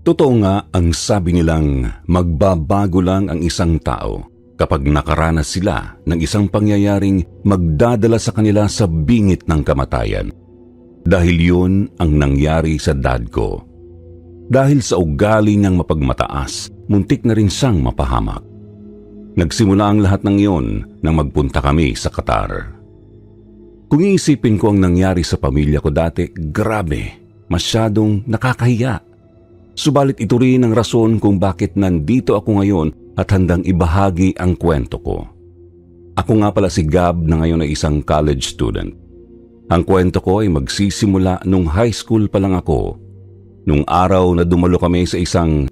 Totoo nga ang sabi nilang magbabago lang ang isang tao kapag nakaranas sila ng isang pangyayaring magdadala sa kanila sa bingit ng kamatayan. Dahil yun ang nangyari sa dad ko. Dahil sa ugali niyang mapagmataas, muntik na rin siyang mapahamak. Nagsimula ang lahat ng iyon nang magpunta kami sa Qatar. Kung iisipin ko ang nangyari sa pamilya ko dati, grabe, masyadong nakakahiya. Subalit ito rin ang rason kung bakit nandito ako ngayon at handang ibahagi ang kwento ko. Ako nga pala si Gab na ngayon ay isang college student. Ang kwento ko ay magsisimula nung high school pa lang ako, nung araw na dumalo kami sa isang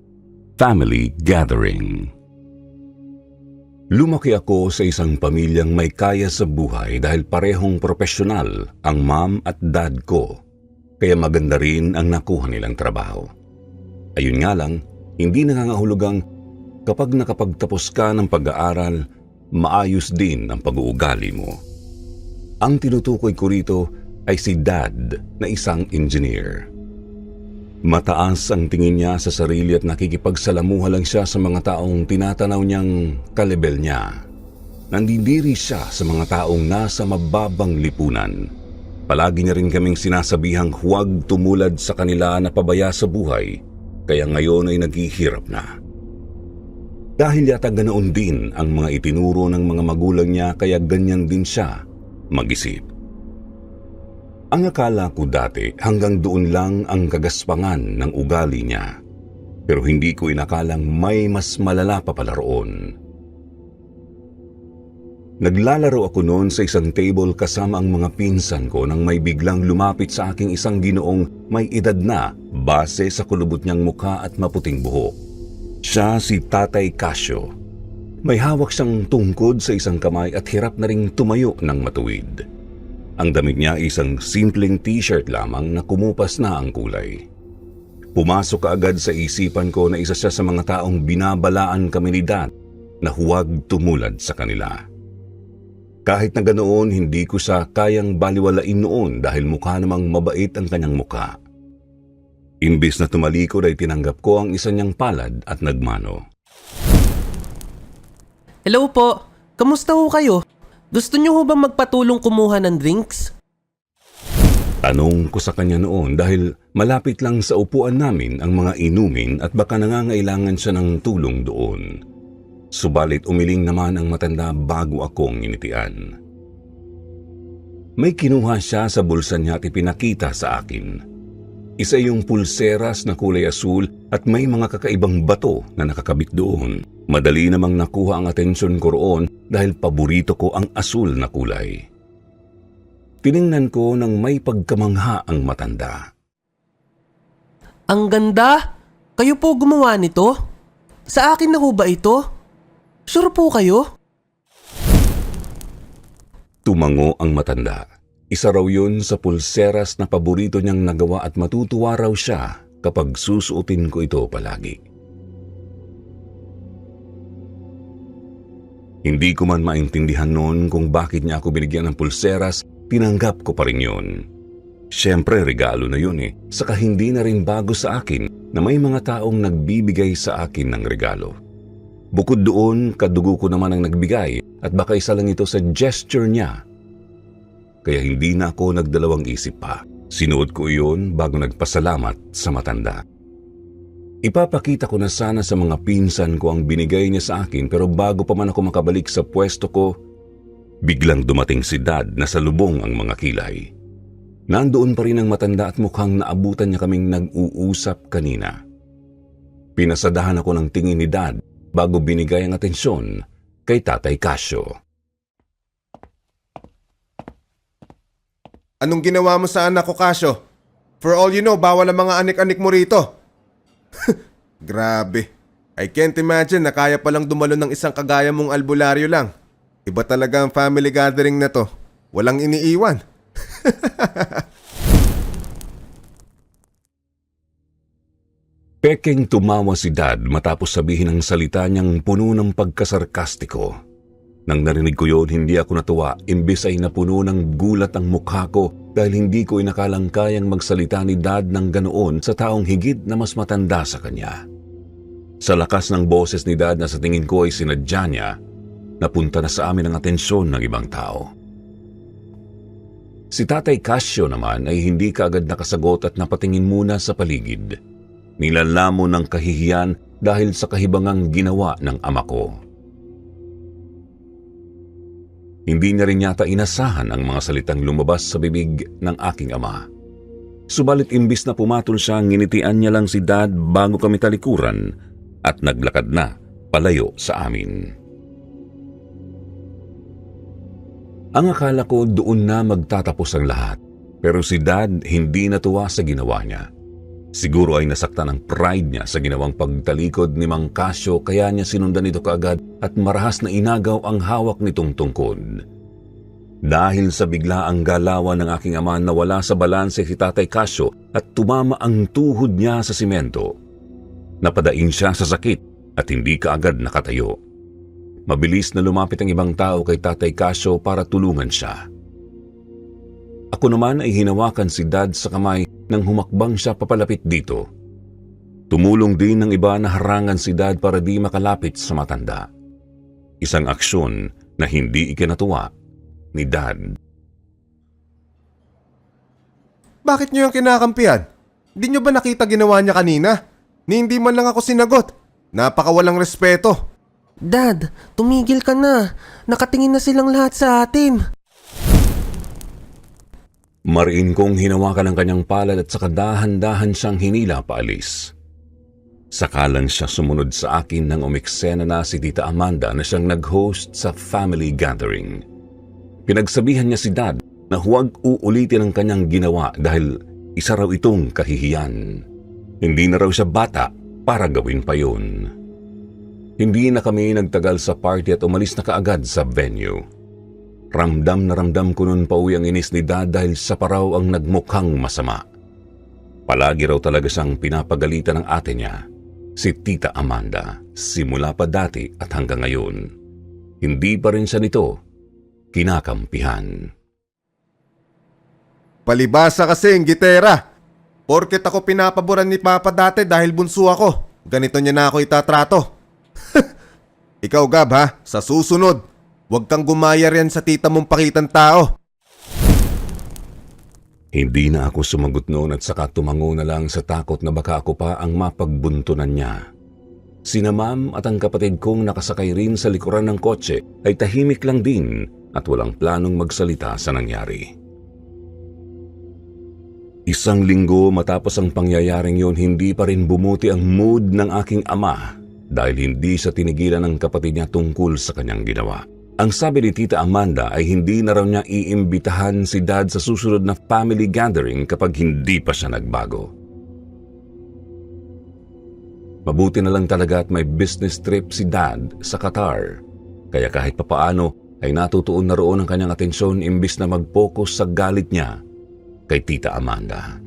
family gathering. Lumaki ako sa isang pamilyang may kaya sa buhay dahil parehong profesional ang mom at dad ko, kaya maganda rin ang nakuha nilang trabaho. Ayun nga lang, hindi nangangahulugang kapag nakapagtapos ka ng pag-aaral, maayos din ang pag-uugali mo. Ang tinutukoy ko rito ay si Dad na isang engineer. Mataas ang tingin niya sa sarili at nakikipagsalamuha lang siya sa mga taong tinatanaw niyang kalebel niya. Nandidiri siya sa mga taong nasa mababang lipunan. Palagi niya rin kaming sinasabihang huwag tumulad sa kanila na pabaya sa buhay, kaya ngayon ay naghihirap na. Dahil yata ganoon din ang mga itinuro ng mga magulang niya, kaya ganyan din siya mag-isip. Ang akala ko dati hanggang doon lang ang kagaspangan ng ugali niya. Pero hindi ko inakalang may mas malala pa pala roon. Naglalaro ako noon sa isang table kasama ang mga pinsan ko nang may biglang lumapit sa aking isang ginoong may edad na base sa kulubot niyang mukha at maputing buhok. Siya si Tatay Casio. May hawak siyang tungkod sa isang kamay at hirap na ring tumayo ng matuwid. Ang damit niya ay isang simpleng t-shirt lamang na kumupas na ang kulay. Pumasok kaagad sa isipan ko na isa siya sa mga taong binabalaan kami ni Dad na huwag tumulad sa kanila. Kahit na ganoon, hindi ko siya kayang baliwalain noon dahil mukha namang mabait ang kanyang mukha. Imbis na tumalikod ay tinanggap ko ang isa niyang palad at nagmano. Hello po, kamusta ho kayo? Gusto niyo ho bang magpatulong kumuha ng drinks? Tanong ko sa kanya noon dahil malapit lang sa upuan namin ang mga inumin at baka nangangailangan siya ng tulong doon. Subalit umiling naman ang matanda bago akong initian. May kinuha siya sa bulsa niya at ipinakita sa akin. Isa yung pulseras na kulay asul at may mga kakaibang bato na nakakabit doon. Madali namang nakuha ang atensyon ko roon dahil paborito ko ang asul na kulay. Tiningnan ko nang may pagkamangha ang matanda. Ang ganda! Kayo po gumawa nito? Sa akin na ho ba ito? Sure po kayo? Tumango ang matanda. Isa raw yun sa pulseras na paborito niyang nagawa at matutuwa raw siya kapag susuotin ko ito palagi. Hindi ko man maintindihan noon kung bakit niya ako binigyan ng pulseras, tinanggap ko pa rin yun. Siyempre regalo na yun saka hindi na rin bago sa akin na may mga taong nagbibigay sa akin ng regalo. Bukod doon, kadugo ko naman ang nagbigay at baka isa lang ito sa gesture niya. Kaya hindi na ako nagdalawang isip pa. Sinuot ko iyon bago nagpasalamat sa matanda. Ipapakita ko na sana sa mga pinsan ko ang binigay niya sa akin pero bago pa man ako makabalik sa pwesto ko, biglang dumating si Dad na salubong ang mga kilay. Nandoon pa rin ang matanda at mukhang naabutan niya kaming nag-uusap kanina. Pinasadahan ako ng tingin ni Dad bago binigay ang atensyon kay Tatay Casio. Anong ginawa mo sa anak ko, Casio? For all you know, bawal ang mga anik-anik mo rito. Grabe. I can't imagine na kaya palang dumalo ng isang kagaya mong albularyo lang. Iba talaga ang family gathering na to. Walang iniiwan. Peking tumawa si Dad matapos sabihin ang salita niyang puno ng pagkasarkastiko. Nang narinig ko yun, hindi ako natuwa, imbes ay napuno ng gulat ang mukha ko dahil hindi ko inakalang kayang magsalita ni Dad ng ganoon sa taong higit na mas matanda sa kanya. Sa lakas ng boses ni Dad na sa tingin ko ay sinadya niya, napunta na sa amin ang atensyon ng ibang tao. Si Tatay Casio naman ay hindi kaagad nakasagot at napatingin muna sa paligid. Nilalamo ng kahihiyan dahil sa kahibangang ginawa ng ama ko. Hindi niya rin yata inasahan ang mga salitang lumabas sa bibig ng aking ama. Subalit imbis na pumatol siya, nginitian niya lang si Dad bago kami talikuran at naglakad na palayo sa amin. Ang akala ko doon na magtatapos ang lahat, pero si Dad hindi natuwa sa ginawa niya. Siguro ay nasaktan ang pride niya sa ginawang pagtalikod ni Mang Casio kaya niya sinundan ito kaagad at marahas na inagaw ang hawak nitong tungkod. Dahil sa biglaang galawan ng aking ama, nawala sa balanse si Tatay Casio at tumama ang tuhod niya sa simento. Napadaing siya sa sakit at hindi kaagad nakatayo. Mabilis na lumapit ang ibang tao kay Tatay Casio para tulungan siya. Ako naman ay hinawakan si Dad sa kamay nang humakbang siya papalapit dito. Tumulong din ng iba na harangan si Dad para di makalapit sa matanda. Isang aksyon na hindi ikinatuwa ni Dad. Bakit niyo yung kinakampihan? Di niyo ba nakita ginawa niya kanina? Ni hindi man lang ako sinagot. Napakawalang respeto. Dad, tumigil ka na. Nakatingin na silang lahat sa atin. Mariin kong hinawakan ang kanyang palad at saka dahan-dahan siyang hinila paalis. Sakalang siya sumunod sa akin nang umiksena na si Tita Amanda na siyang nag-host sa family gathering. Pinagsabihan niya si Dad na huwag uulitin ang kanyang ginawa dahil isa raw itong kahihiyan. Hindi na raw siya bata para gawin pa yun. Hindi na kami nagtagal sa party at umalis na kaagad sa venue. Ramdam na ramdam ko noon pauwi ang inis ni Dad dahil sa paraw ang nagmukhang masama. Palagi raw talaga siyang pinapagalitan ng ate niya, si Tita Amanda, simula pa dati at hanggang ngayon. Hindi pa rin siya nito kinakampihan. Palibasa kasi ang gitera. Porket ako pinapaboran ni Papa dati dahil bunso ako. Ganito niya na ako itatrato. Ikaw Gab ha, sa susunod, huwag kang gumaya riyan sa tita mong pakitang tao. Hindi na ako sumagot noon at saka tumango na lang sa takot na baka ako pa ang mapagbuntunan niya. Sina Ma'am at ang kapatid kong nakasakay rin sa likuran ng kotse ay tahimik lang din at walang planong magsalita sa nangyari. Isang linggo matapos ang pangyayaring yun, hindi pa rin bumuti ang mood ng aking ama dahil hindi siya tinigilan ng kapatid niya tungkol sa kanyang ginawa. Ang sabi ni Tita Amanda ay hindi na raw niya iimbitahan si Dad sa susunod na family gathering kapag hindi pa siya nagbago. Mabuti na lang talaga at may business trip si Dad sa Qatar, kaya kahit papaano ay natutuon na roon ang kanyang atensyon imbis na mag-focus sa galit niya kay Tita Amanda.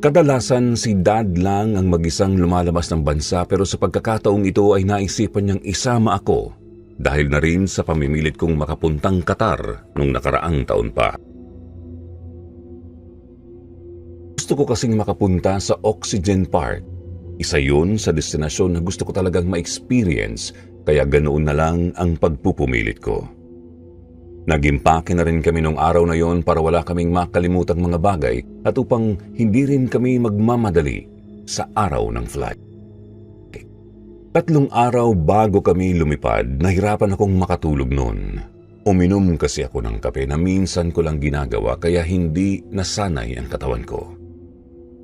Kadalasan si Dad lang ang mag-isang lumalabas ng bansa pero sa pagkakataong ito ay naisipan niyang isama ako dahil na rin sa pamimilit kong makapuntang Qatar nung nakaraang taon pa. Gusto ko kasing makapunta sa Oxygen Park. Isa yun sa destinasyon na gusto ko talagang ma-experience kaya ganoon na lang ang pagpupumilit ko. Nagimpake na rin kami nung araw na yon para wala kaming makalimutang mga bagay at upang hindi rin kami magmamadali sa araw ng flight. 3 araw bago kami lumipad, nahirapan akong makatulog noon. Uminom kasi ako ng kape na minsan ko lang ginagawa kaya hindi nasanay ang katawan ko.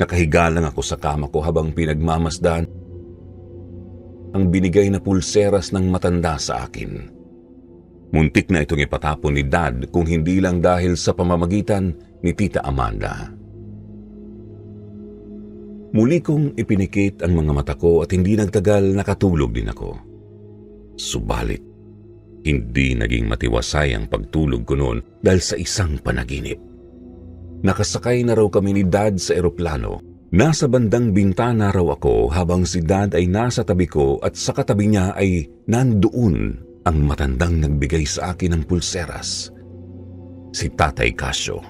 Nakahiga lang ako sa kama ko habang pinagmamasdan ang binigay na pulseras ng matanda sa akin. Muntik na itong ipatapon ni Dad kung hindi lang dahil sa pamamagitan ni Tita Amanda. Muli kong ipinikit ang mga mata ko at hindi nagtagal nakatulog din ako. Subalit, hindi naging matiwasay ang pagtulog ko noon dahil sa isang panaginip. Nakasakay na raw kami ni Dad sa eroplano. Nasa bandang bintana raw ako habang si Dad ay nasa tabi ko at sa katabi niya ay nandoon ang matandang nagbigay sa akin ng pulseras. si Tatay Casio.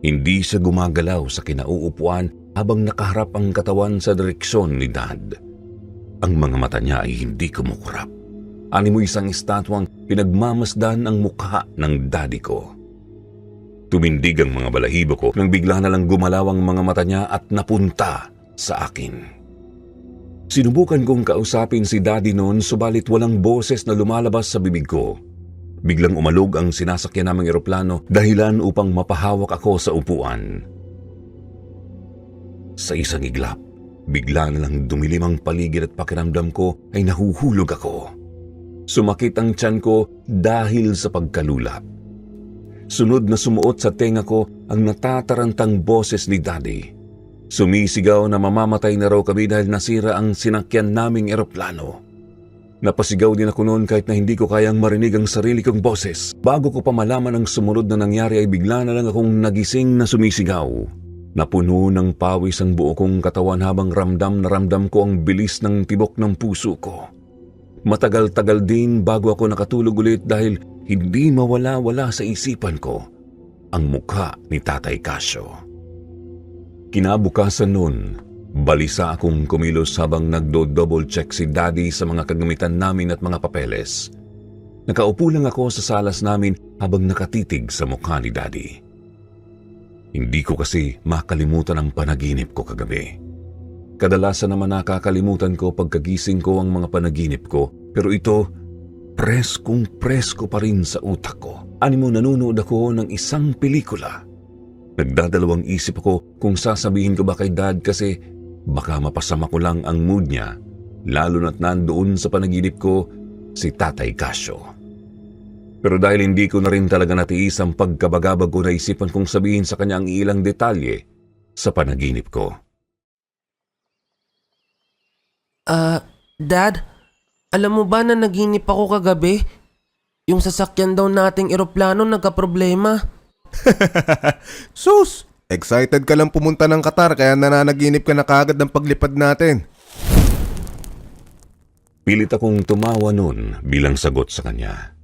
Hindi siya gumagalaw sa kinauupuan habang nakaharap ang katawan sa direksyon ni Dad. Ang mga mata niya ay hindi kumukurap. Animo isang estatwang pinagmamasdan ang mukha ng daddy ko. Tumindig ang mga balahibo ko nang bigla na lang gumalaw ang mga mata niya at napunta sa akin. Sinubukan kong kausapin si daddy noon subalit walang boses na lumalabas sa bibig ko. Biglang umalog ang sinasakyan naming eroplano dahilan upang mapahawak ako sa upuan. Sa isang iglap, bigla na lang dumilim ang paligid at pakiramdam ko ay nahuhulog ako. Sumakit ang tiyan ko dahil sa pagkalulap. Sunod na sumuot sa tenga ko ang natatarantang boses ni Daddy. Sumisigaw na mamamatay na raw kami dahil nasira ang sinakyan naming eroplano. Napasigaw din ako noon kahit na hindi ko kayang marinig ang sarili kong boses. Bago ko pa malaman ang sumunod na nangyari ay bigla na lang akong nagising na sumisigaw. Napuno ng pawis ang buo kong katawan habang ramdam na ramdam ko ang bilis ng tibok ng puso ko. Matagal-tagal din bago ako nakatulog ulit dahil hindi mawala-wala sa isipan ko ang mukha ni Tatay Casio. Kinabukasan noon, balisa akong kumilos habang nagdo-double check si Daddy sa mga kagamitan namin at mga papeles. Nakaupo lang ako sa salas namin habang nakatitig sa mukha ni Daddy. Hindi ko kasi makalimutan ang panaginip ko kagabi. Kadalasan naman nakakalimutan ko pagkagising ko ang mga panaginip ko, pero ito, presko pa rin sa utak ko. Animo nanonood ako ng isang pelikula. Nagdadalawang isip ako kung sasabihin ko ba kay Dad kasi baka mapasama ko lang ang mood niya, lalo na't nandoon sa panaginip ko si Tatay Casio. Pero dahil hindi ko na rin talaga natiis ang pagkabagabag ko, naisipan kong sabihin sa kanya ang ilang detalye sa panaginip ko. Dad, alam mo ba na naginip ako kagabi? Yung sasakyan daw nating eroplano nagkaproblema. Sus! Excited ka lang pumunta ng Qatar kaya nananaginip ka na kaagad ng paglipad natin. Pilit akong tumawa noon bilang sagot sa kanya.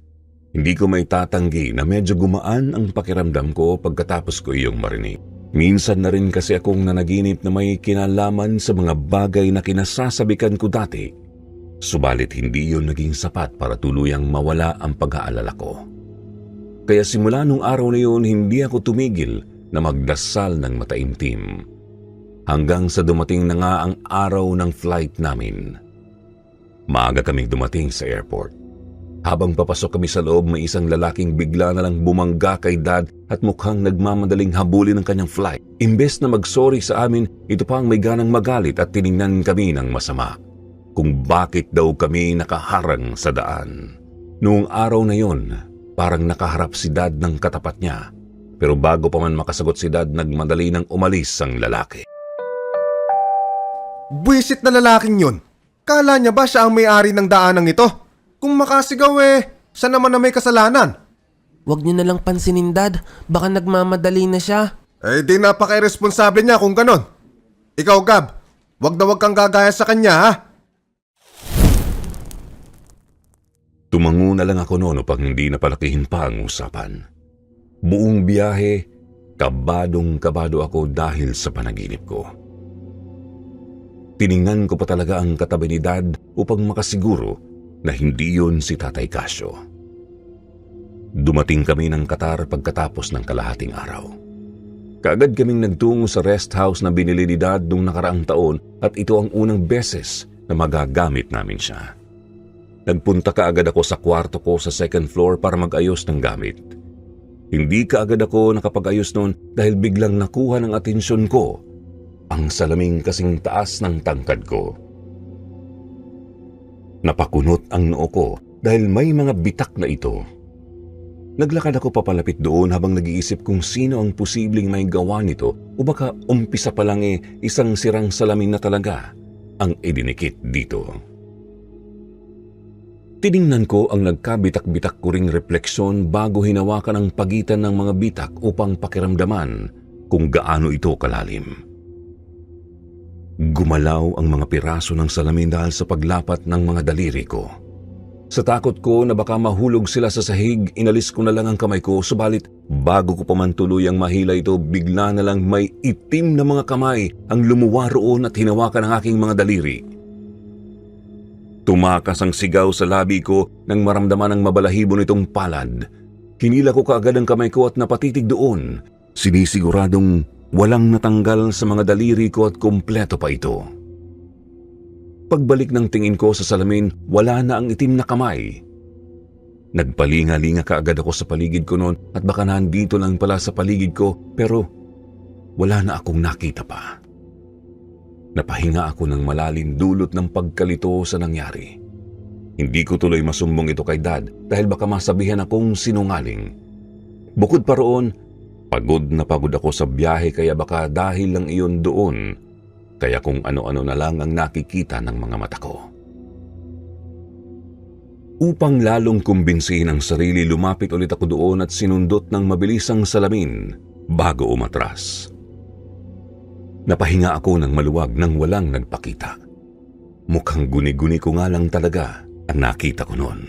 Hindi ko may tatanggi na medyo gumaan ang pakiramdam ko pagkatapos ko iyong marinig. Minsan na rin kasi akong nanaginip na may kinalaman sa mga bagay na kinasasabikan ko dati. Subalit hindi yun naging sapat para tuluyang mawala ang pag-aalala ko. Kaya simula nung araw na yun, hindi ako tumigil na magdasal ng mataimtim. Hanggang sa dumating na nga ang araw ng flight namin. Maaga kaming dumating sa airport. Habang papasok kami sa loob, may isang lalaking bigla na lang bumangga kay Dad at mukhang nagmamadaling habulin ang kanyang flight. Imbes na mag-sorry sa amin, ito pa ang may ganang magalit at tiningnan kami ng masama. Kung bakit daw kami nakaharang sa daan. Noong araw na yon, parang nakaharap si Dad ng katapat niya. Pero bago pa man makasagot si Dad, nagmadali nang umalis ang lalaki. Buwisit na lalaking yun. Kala niya ba siya ang may-ari ng daanang ito? Kung makasigaw siya naman na may kasalanan. Huwag niyo na lang pansinin, Dad. Baka nagmamadali na siya. Di napaka-irresponsable niya kung ganon. Ikaw, Gab, wag na wag kang gagaya sa kanya, ha? Tumango na lang ako noon upang hindi napalakihin pa ang usapan. Buong biyahe, kabadong-kabado ako dahil sa panaginip ko. Tiningnan ko pa talaga ang katabi ni Dad upang makasiguro na hindi yun si Tatay Casio. Dumating kami ng Qatar pagkatapos ng kalahating araw. Kaagad kaming nagtungo sa rest house na binili ni Dad noong nakaraang taon at ito ang unang beses na magagamit namin siya. Nagpunta kaagad ako sa kwarto ko sa second floor para mag-ayos ng gamit. Hindi kaagad ako nakapag-ayos noon dahil biglang nakuha ng atensyon ko ang salaming kasing taas ng tangkad ko. Napakunot ang noo ko dahil may mga bitak na ito. Naglakad ako papalapit doon habang nag-iisip kung sino ang posibleng may gawa nito o baka umpisa pa lang isang sirang salamin na talaga ang idinikit dito. Tiningnan ko ang nagkabitak-bitak ko ring refleksyon bago hinawakan ang pagitan ng mga bitak upang pakiramdaman kung gaano ito kalalim. Gumalaw ang mga piraso ng salamin dahil sa paglapat ng mga daliri ko. Sa takot ko na baka mahulog sila sa sahig, inalis ko na lang ang kamay ko, subalit bago ko pa man tuluyang mahila ito, bigla na lang may itim na mga kamay ang lumuwa roon at hinawakan ang aking mga daliri. Tumakas ang sigaw sa labi ko nang maramdaman ang mabalahibo nitong palad. Hinila ko kaagad ang kamay ko at napatitig doon. Sinisiguradong walang natanggal sa mga daliri ko at kumpleto pa ito. Pagbalik ng tingin ko sa salamin, wala na ang itim na kamay. Nagpalinga-linga kaagad ako sa paligid ko noon at baka nandito lang pala sa paligid ko, pero wala na akong nakita pa. Napahinga ako ng malalim dulot ng pagkalito sa nangyari. Hindi ko tuloy masumbong ito kay Dad dahil baka masabihan akong sinungaling. Bukod pa roon, pagod na pagod ako sa biyahe kaya baka dahil lang iyon doon, kaya kung ano-ano na lang ang nakikita ng mga mata ko. Upang lalong kumbinsihin ang sarili, lumapit ulit ako doon at sinundot ng mabilisang salamin bago umatras. Napahinga ako ng maluwag nang walang nagpakita. Mukhang guni-guni ko nga lang talaga ang nakita ko noon.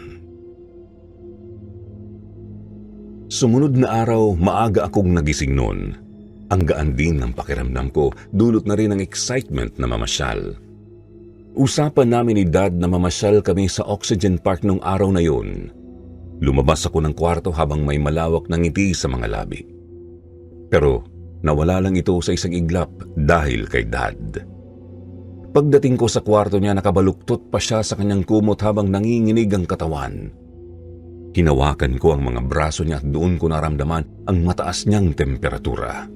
Sumunod na araw, maaga akong nagising noon. Ang gaan din ng pakiramdam ko, dulot na rin ang excitement na mamasyal. Usapan namin ni Dad na mamasyal kami sa Oxygen Park nung araw na yun. Lumabas ako ng kwarto habang may malawak na ngiti sa mga labi. Pero nawala lang ito sa isang iglap dahil kay Dad. Pagdating ko sa kwarto niya, nakabaluktot pa siya sa kanyang kumot habang nanginginig ang katawan. Hinawakan ko ang mga braso niya at doon ko naramdaman ang mataas niyang temperatura.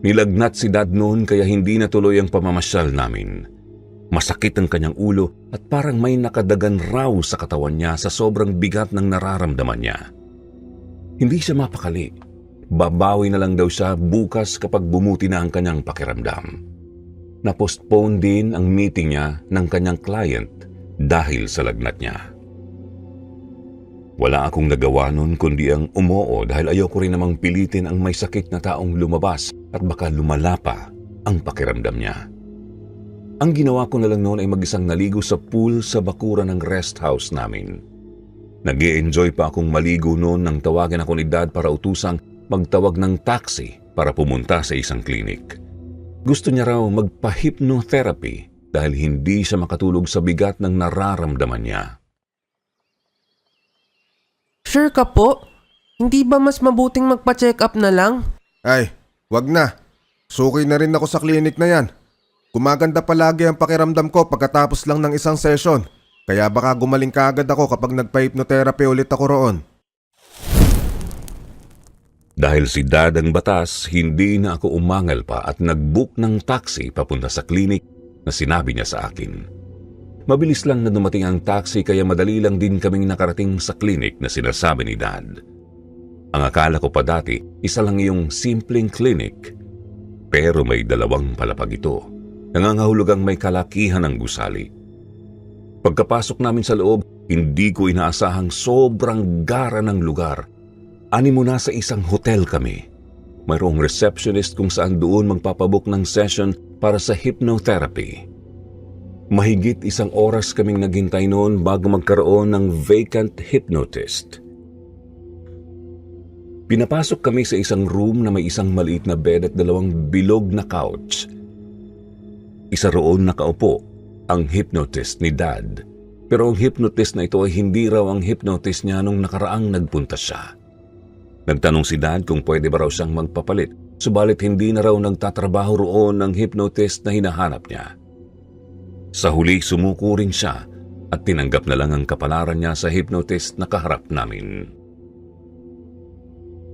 Nilagnat si Dad noon kaya hindi natuloy ang pamamasyal namin. Masakit ang kanyang ulo at parang may nakadagan raw sa katawan niya sa sobrang bigat ng nararamdaman niya. Hindi siya mapakali. Babawi na lang daw siya bukas kapag bumuti na ang kanyang pakiramdam. Na-postpone din ang meeting niya ng kanyang client dahil sa lagnat niya. Wala akong nagawa nun kundi ang umoo dahil ayoko rin namang pilitin ang may sakit na taong lumabas at baka lumala pa ang pakiramdam niya. Ang ginawa ko na lang noon ay mag-isang naligo sa pool sa bakuran ng rest house namin. Nag-e-enjoy pa akong maligo noon nang tawagan ako ni Dad para utusang magtawag ng taxi para pumunta sa isang klinik. Gusto niya raw magpa-hypnotherapy dahil hindi siya makatulog sa bigat ng nararamdaman niya. Sure ka po? Hindi ba mas mabuting magpa-check up na lang? Ay, wag na. Suki na rin ako sa klinik na yan. Gumaganda palagi ang pakiramdam ko pagkatapos lang ng isang session. Kaya baka gumaling kaagad ako kapag nagpa-hypnotherapy ulit ako roon. Dahil si Dad ang batas, hindi na ako umangal pa at nag-book ng taxi papunta sa klinik na sinabi niya sa akin. Mabilis lang na dumating ang taxi kaya madali lang din kaming nakarating sa klinik na sinasabi ni Dad. Ang akala ko pa dati, isa lang yung simpleng klinik. Pero may dalawang palapag ito. Nangangahulugang may kalakihan ng gusali. Pagkapasok namin sa loob, hindi ko inaasahang sobrang gara ng lugar. Ani muna sa isang hotel kami. Mayroong receptionist kung saan doon magpapabook ng session para sa hypnotherapy. Mahigit 1 oras kaming naghintay noon bago magkaroon ng vacant hypnotist. Pinapasok kami sa isang room na may isang maliit na bed at 2 bilog na couch. Isa roon nakaupo ang hypnotist ni Dad. Pero ang hypnotist na ito ay hindi raw ang hypnotist niya nung nakaraang nagpunta siya. Nagtanong si Dad kung pwede ba raw siyang magpapalit, subalit hindi na raw nagtatrabaho roon ang hypnotist na hinahanap niya. Sa huli, sumuko rin siya at tinanggap na lang ang kapalaran niya sa hypnotist na kaharap namin.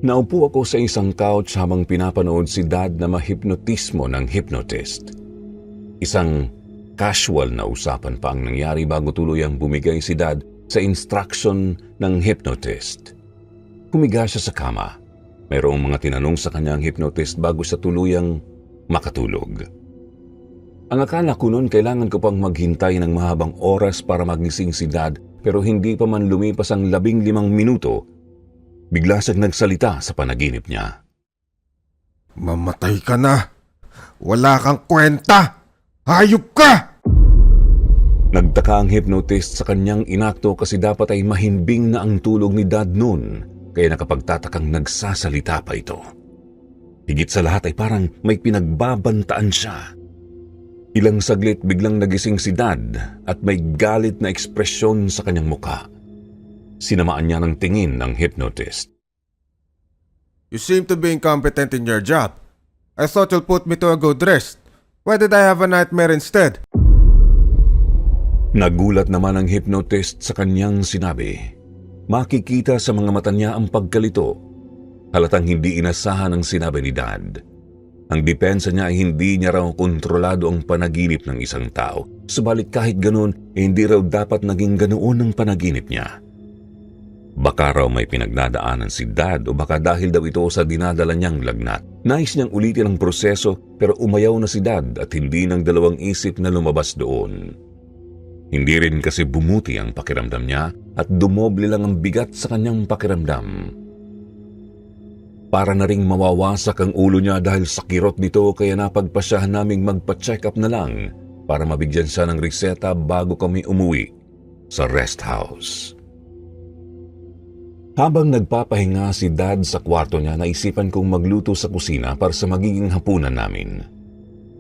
Naupo ako sa isang couch habang pinapanood si Dad na mahipnotismo ng hypnotist. Isang casual na usapan pa ang nangyari bago tuluyang bumigay si Dad sa instruction ng hypnotist. Humiga siya sa kama. Mayroong mga tinanong sa kanya ang hypnotist bago siya tuluyang makatulog. Ang akala ko noon kailangan ko pang maghintay ng mahabang oras para magising si Dad pero hindi pa man lumipas ang 15 minuto, bigla siyang nagsalita sa panaginip niya. Mamatay ka na. Wala kang kwenta. Hayop ka! Nagtaka ang hypnotist sa kanyang inakto kasi dapat ay mahimbing na ang tulog ni Dad noon, kaya nakapagtatakang nagsasalita pa ito. Higit sa lahat ay parang may pinagbabantaan siya. Ilang saglit biglang nagising si Dad at may galit na ekspresyon sa kanyang muka. Sinamaan niya ng tingin ng hypnotist. You seem to be incompetent in your job. I thought you'll put me to a good rest. Why did I have a nightmare instead? Nagulat naman ang hypnotist sa kanyang sinabi. Makikita sa mga mata niya ang pagkalito. Halatang hindi inasahan ang sinabi ni Dad. Ang depensa niya ay hindi niya raw kontrolado ang panaginip ng isang tao. Subalit kahit ganoon, hindi raw dapat naging ganoon ang panaginip niya. Baka raw may pinagdadaanan si Dad o baka dahil daw ito sa dinadala niyang lagnat. Nais niyang ulitin ang proseso pero umayaw na si Dad at hindi ng dalawang isip na lumabas doon. Hindi rin kasi bumuti ang pakiramdam niya at dumoble lang ang bigat sa kanyang pakiramdam. Para na ring mawawasak ang ulo niya dahil sa kirot nito kaya napagpasyahan naming magpa-check up na lang para mabigyan siya ng reseta bago kami umuwi sa rest house. Habang nagpapahinga si Dad sa kwarto niya, naisipan kong magluto sa kusina para sa magiging hapunan namin.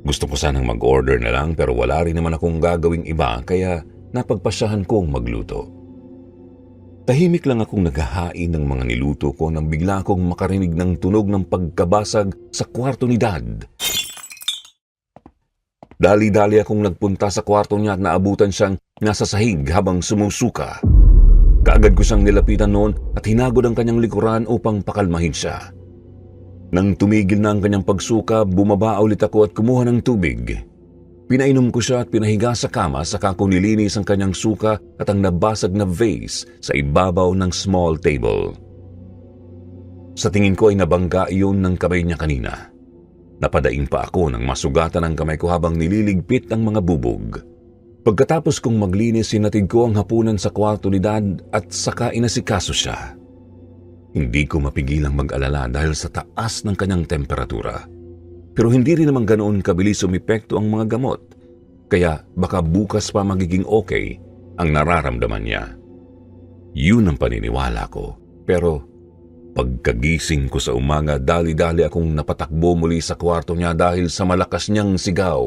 Gusto ko sanang mag-order na lang pero wala rin naman akong gagawing iba kaya napagpasyahan kong magluto. Tahimik lang akong naghahain ng mga niluto ko nang bigla akong makarinig ng tunog ng pagkabasag sa kwarto ni Dad. Dali-dali akong nagpunta sa kwarto niya at naabutan siyang nasa sahig habang sumusuka. Kaagad ko siyang nilapitan noon at hinagod ang kanyang likuran upang pakalmahin siya. Nang tumigil na ang kanyang pagsuka, bumaba ulit ako at kumuha ng tubig. Pinainom ko siya at pinahiga sa kama saka ko nilinis ang kanyang suka at ang nabasag na vase sa ibabaw ng small table. Sa tingin ko ay nabangga iyon ng kamay niya kanina. Napadaing pa ako nang masugatan ang kamay ko habang nililigpit ang mga bubog. Pagkatapos kong maglinis, sinatid ko ang hapunan sa kwarto ni Dad at saka inasikaso siya. Hindi ko mapigilang mag-alala dahil sa taas ng kanyang temperatura. Pero hindi rin naman ganoon kabilis umepekto ang mga gamot. Kaya baka bukas pa magiging okay ang nararamdaman niya. Yun ang paniniwala ko. Pero pagkagising ko sa umaga, dali-dali akong napatakbo muli sa kwarto niya dahil sa malakas niyang sigaw.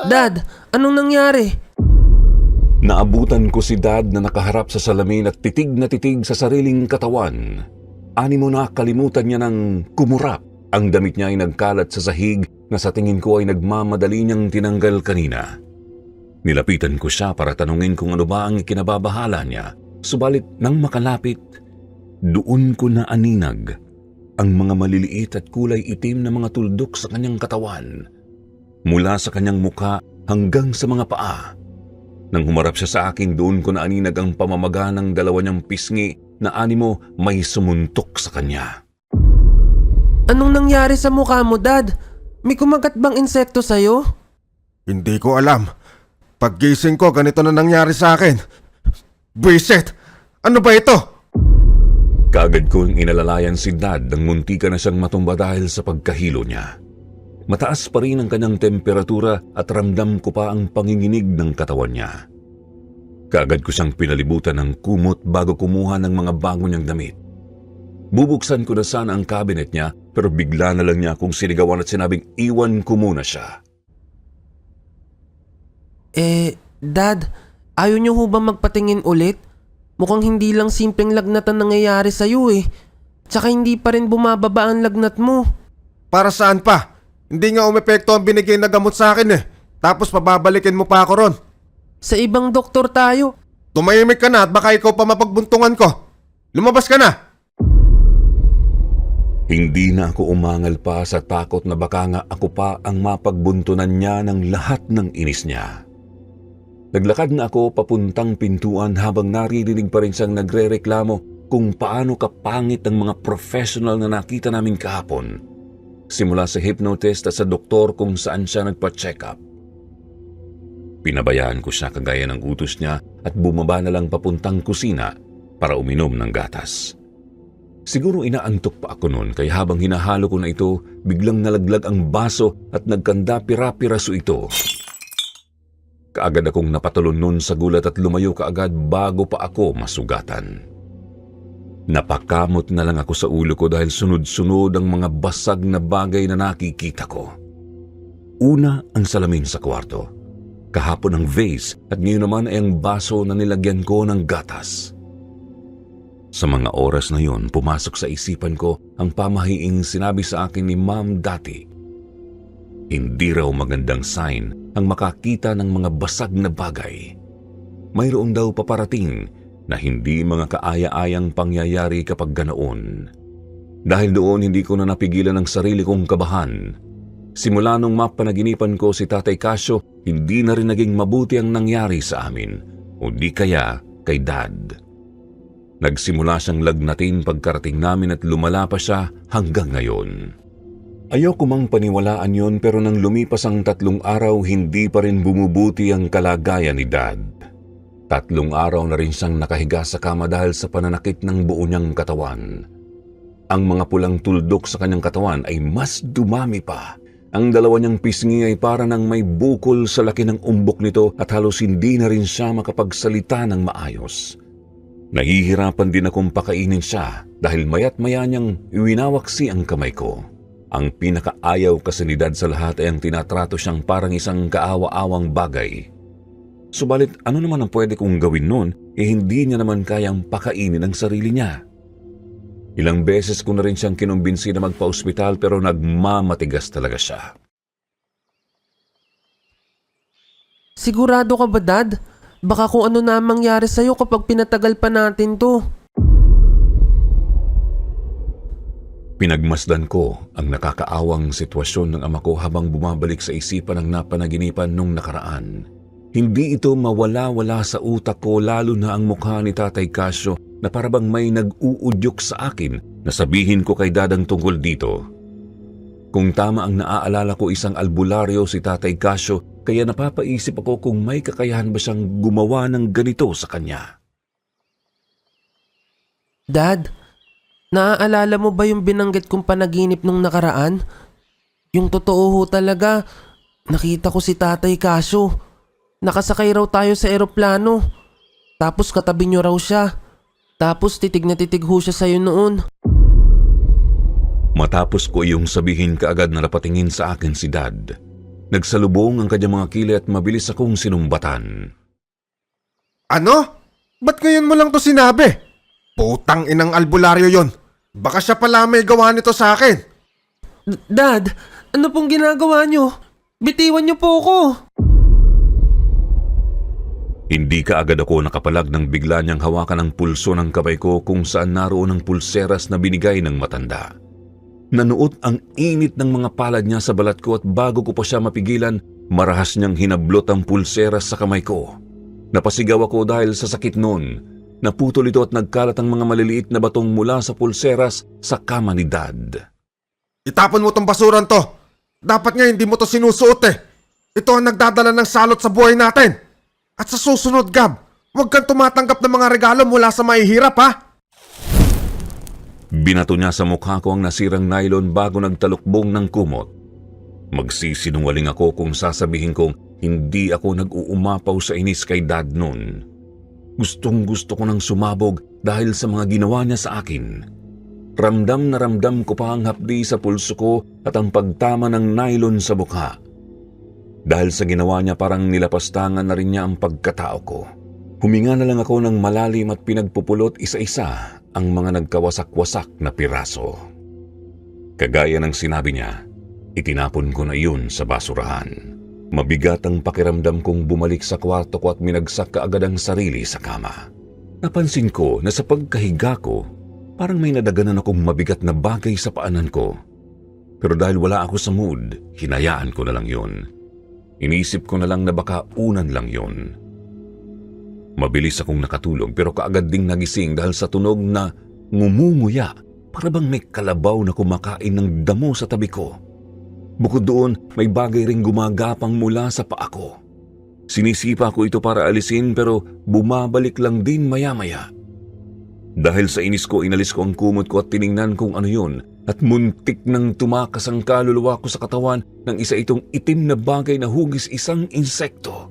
Dad, anong nangyari? Naabutan ko si Dad na nakaharap sa salamin at titig na titig sa sariling katawan. Animo na kalimutan niya ng kumurap. Ang damit niya ay nagkalat sa sahig na sa tingin ko ay nagmamadali niyang tinanggal kanina. Nilapitan ko siya para tanungin kung ano ba ang ikinababahala niya. Subalit nang makalapit, doon ko na aninag ang mga maliliit at kulay itim na mga tuldok sa kanyang katawan. Mula sa kanyang muka hanggang sa mga paa. Nang humarap siya sa akin, doon ko na aninag ang pamamaga ng dalawa niyang pisngi na animo may sumuntok sa kanya. Anong nangyari sa mukha mo, Dad? May kumagat bang insekto sa'yo? Hindi ko alam. Paggising ko, ganito na nangyari sa akin. Buisit! Ano ba ito? Kaagad kong inalalayan si Dad nang muntika na siyang matumba dahil sa pagkahilo niya. Mataas pa rin ang kanyang temperatura at ramdam ko pa ang panginginig ng katawan niya. Kaagad ko siyang pinalibutan ng kumot bago kumuha ng mga bago niyang damit. Bubuksan ko na sana ang cabinet niya pero bigla na lang niya akong sinigawan at sinabing iwan ko muna siya. Dad, ayaw niyo ho ba magpatingin ulit? Mukhang hindi lang simpleng lagnat ang nangyayari sa'yo eh. Tsaka hindi pa rin bumababa ang lagnat mo. Para saan pa? Hindi nga umepekto ang binigay na gamot sa akin eh. Tapos pababalikin mo pa ako ron. Sa ibang doktor tayo. Tumahimik ka na at baka ikaw pa mapagbuntungan ko. Lumabas ka na! Hindi na ako umangal pa sa takot na baka nga ako pa ang mapagbuntunan niya ng lahat ng inis niya. Naglakad na ako papuntang pintuan habang naririnig pa rin siyang nagrereklamo kung paano kapangit ang mga professional na nakita namin kahapon. Simula sa hypnotist at sa doktor kung saan siya nagpa-check up. Pinabayaan ko siya kagaya ng utos niya at bumaba na lang papuntang kusina para uminom ng gatas. Siguro inaantok pa ako noon kaya habang hinahalo ko na ito, biglang nalaglag ang baso at nagkanda pira-piraso ito. kaagad akong napatulon nun sa gulat at lumayo kaagad bago pa ako masugatan. Napakamot na lang ako sa ulo ko dahil sunod-sunod ang mga basag na bagay na nakikita ko. Una ang salamin sa kwarto, kahapon ang vase at ngayon naman ay ang baso na nilagyan ko ng gatas. Sa mga oras na yon, pumasok sa isipan ko ang pamahiing sinabi sa akin ni Ma'am dati. Hindi raw magandang sign ang makakita ng mga basag na bagay. Mayroon daw paparating na hindi mga kaaya-ayang pangyayari kapag ganoon. Dahil doon hindi ko na napigilan ang sarili kong kabahan. Simula nung mapanaginipan ko si Tatay Casio, hindi na rin naging mabuti ang nangyari sa amin, o di kaya kay Dad. Nagsimula siyang lagnatin pagkarating namin at lumala pa siya hanggang ngayon. Ayoko mang paniwalaan yon pero nang lumipas ang 3 araw, hindi pa rin bumubuti ang kalagayan ni Dad. 3 araw na rin siyang nakahiga sa kama dahil sa pananakit ng buo niyang katawan. Ang mga pulang tuldok sa kanyang katawan ay mas dumami pa. Ang 2 niyang pisngi ay para nang may bukol sa laki ng umbok nito at halos hindi na rin siya makapagsalita ng maayos. Nahihirapan din akong pakainin siya dahil mayat maya niyang iwinawaksi ang kamay ko. Ang pinakaayaw kasi ni Dad sa lahat ay ang tinatrato siyang parang isang kaawa-awang bagay. Subalit ano naman ang pwede kong gawin nun, hindi niya naman kayang pakainin ang sarili niya. Ilang beses ko na rin siyang kinumbinsi na magpa-ospital pero nagmamatigas talaga siya. Sigurado ka ba, Dad? Baka kung ano na mangyari sa'yo kapag pinatagal pa natin to. Pinagmasdan ko ang nakakaawang sitwasyon ng ama ko habang bumabalik sa isipan ang napanaginipan nung nakaraan. Hindi ito mawala-wala sa utak ko lalo na ang mukha ni Tatay Casio na parabang may nag-uudyok sa akin na sabihin ko kay Dad ang tungkol dito. Kung tama ang naaalala ko, isang albularyo si Tatay Casio kaya napapaisip ako kung may kakayahan ba siyang gumawa ng ganito sa kanya. Dad, naaalala mo ba yung binanggit kong panaginip nung nakaraan? Yung totoo ho talaga, nakita ko si Tatay Casio. Nakasakay raw tayo sa eroplano. Tapos katabi niyo raw siya. Tapos titig na titig ho siya sa'yo noon. Matapos ko yung sabihin, kaagad na napatingin sa akin si Dad. Nagsalubong ang kanyang mga kilay at mabilis akong sinumbatan. Ano? Ba't ngayon mo lang to sinabi? Putang inang albularyo yon. Baka siya pala may gawa nito sa akin. Dad, ano pong ginagawa niyo? Bitiwan niyo po ako. Hindi kaagad ako nakapalag nang bigla niyang hawakan ang pulso ng kamay ko kung saan naroon ang pulseras na binigay ng matanda. Nanuot ang init ng mga palad niya sa balat ko at bago ko pa siya mapigilan, marahas niyang hinablot ang pulseras sa kamay ko. Napasigaw ako dahil sa sakit noon. Naputol ito at nagkalat ang mga maliliit na batong mula sa pulseras sa kama ni Dad. Itapon mo tong basuran to. Dapat nga hindi mo to sinusuot eh. Ito ang nagdadala ng salot sa buhay natin. At sa susunod, Gab, huwag kang tumatanggap ng mga regalo mula sa mahihirap, ha? Binato niya sa mukha ko ang nasirang nylon bago nagtalukbong ng kumot. Magsisinungaling ako kung sasabihin kong hindi ako nag-uumapaw sa inis kay Dad noon. Gustong-gusto ko nang sumabog dahil sa mga ginawa niya sa akin. Ramdam na ramdam ko pa ang hapdi sa pulso ko at ang pagtama ng nylon sa mukha. Dahil sa ginawa niya, parang nilapastangan na rin niya ang pagkatao ko. Huminga na lang ako ng malalim at pinagpupulot isa-isa ang mga nagkawasak-wasak na piraso. Kagaya ng sinabi niya, itinapon ko na iyon sa basurahan. Mabigat ang pakiramdam kong bumalik sa kwarto ko at minagsak kaagad ang sarili sa kama. Napansin ko na sa pagkahiga ko, parang may nadaganan akong mabigat na bagay sa paanan ko. Pero dahil wala ako sa mood, hinayaan ko na lang yun. Inisip ko na lang na baka unan lang yon. Mabilis akong nakatulog pero kaagad ding nagising dahil sa tunog na ngumumuya, para bang may kalabaw na kumakain ng damo sa tabi ko. Bukod doon, may bagay ring gumagapang mula sa paa ko. Sinisipa ko ito para alisin pero bumabalik lang din maya-maya. Dahil sa inis ko, inalis ko ang kumot ko at tiningnan kung ano yun. At muntik nang tumakas ang kaluluwa ko sa katawan ng isa itong itim na bagay na hugis isang insekto.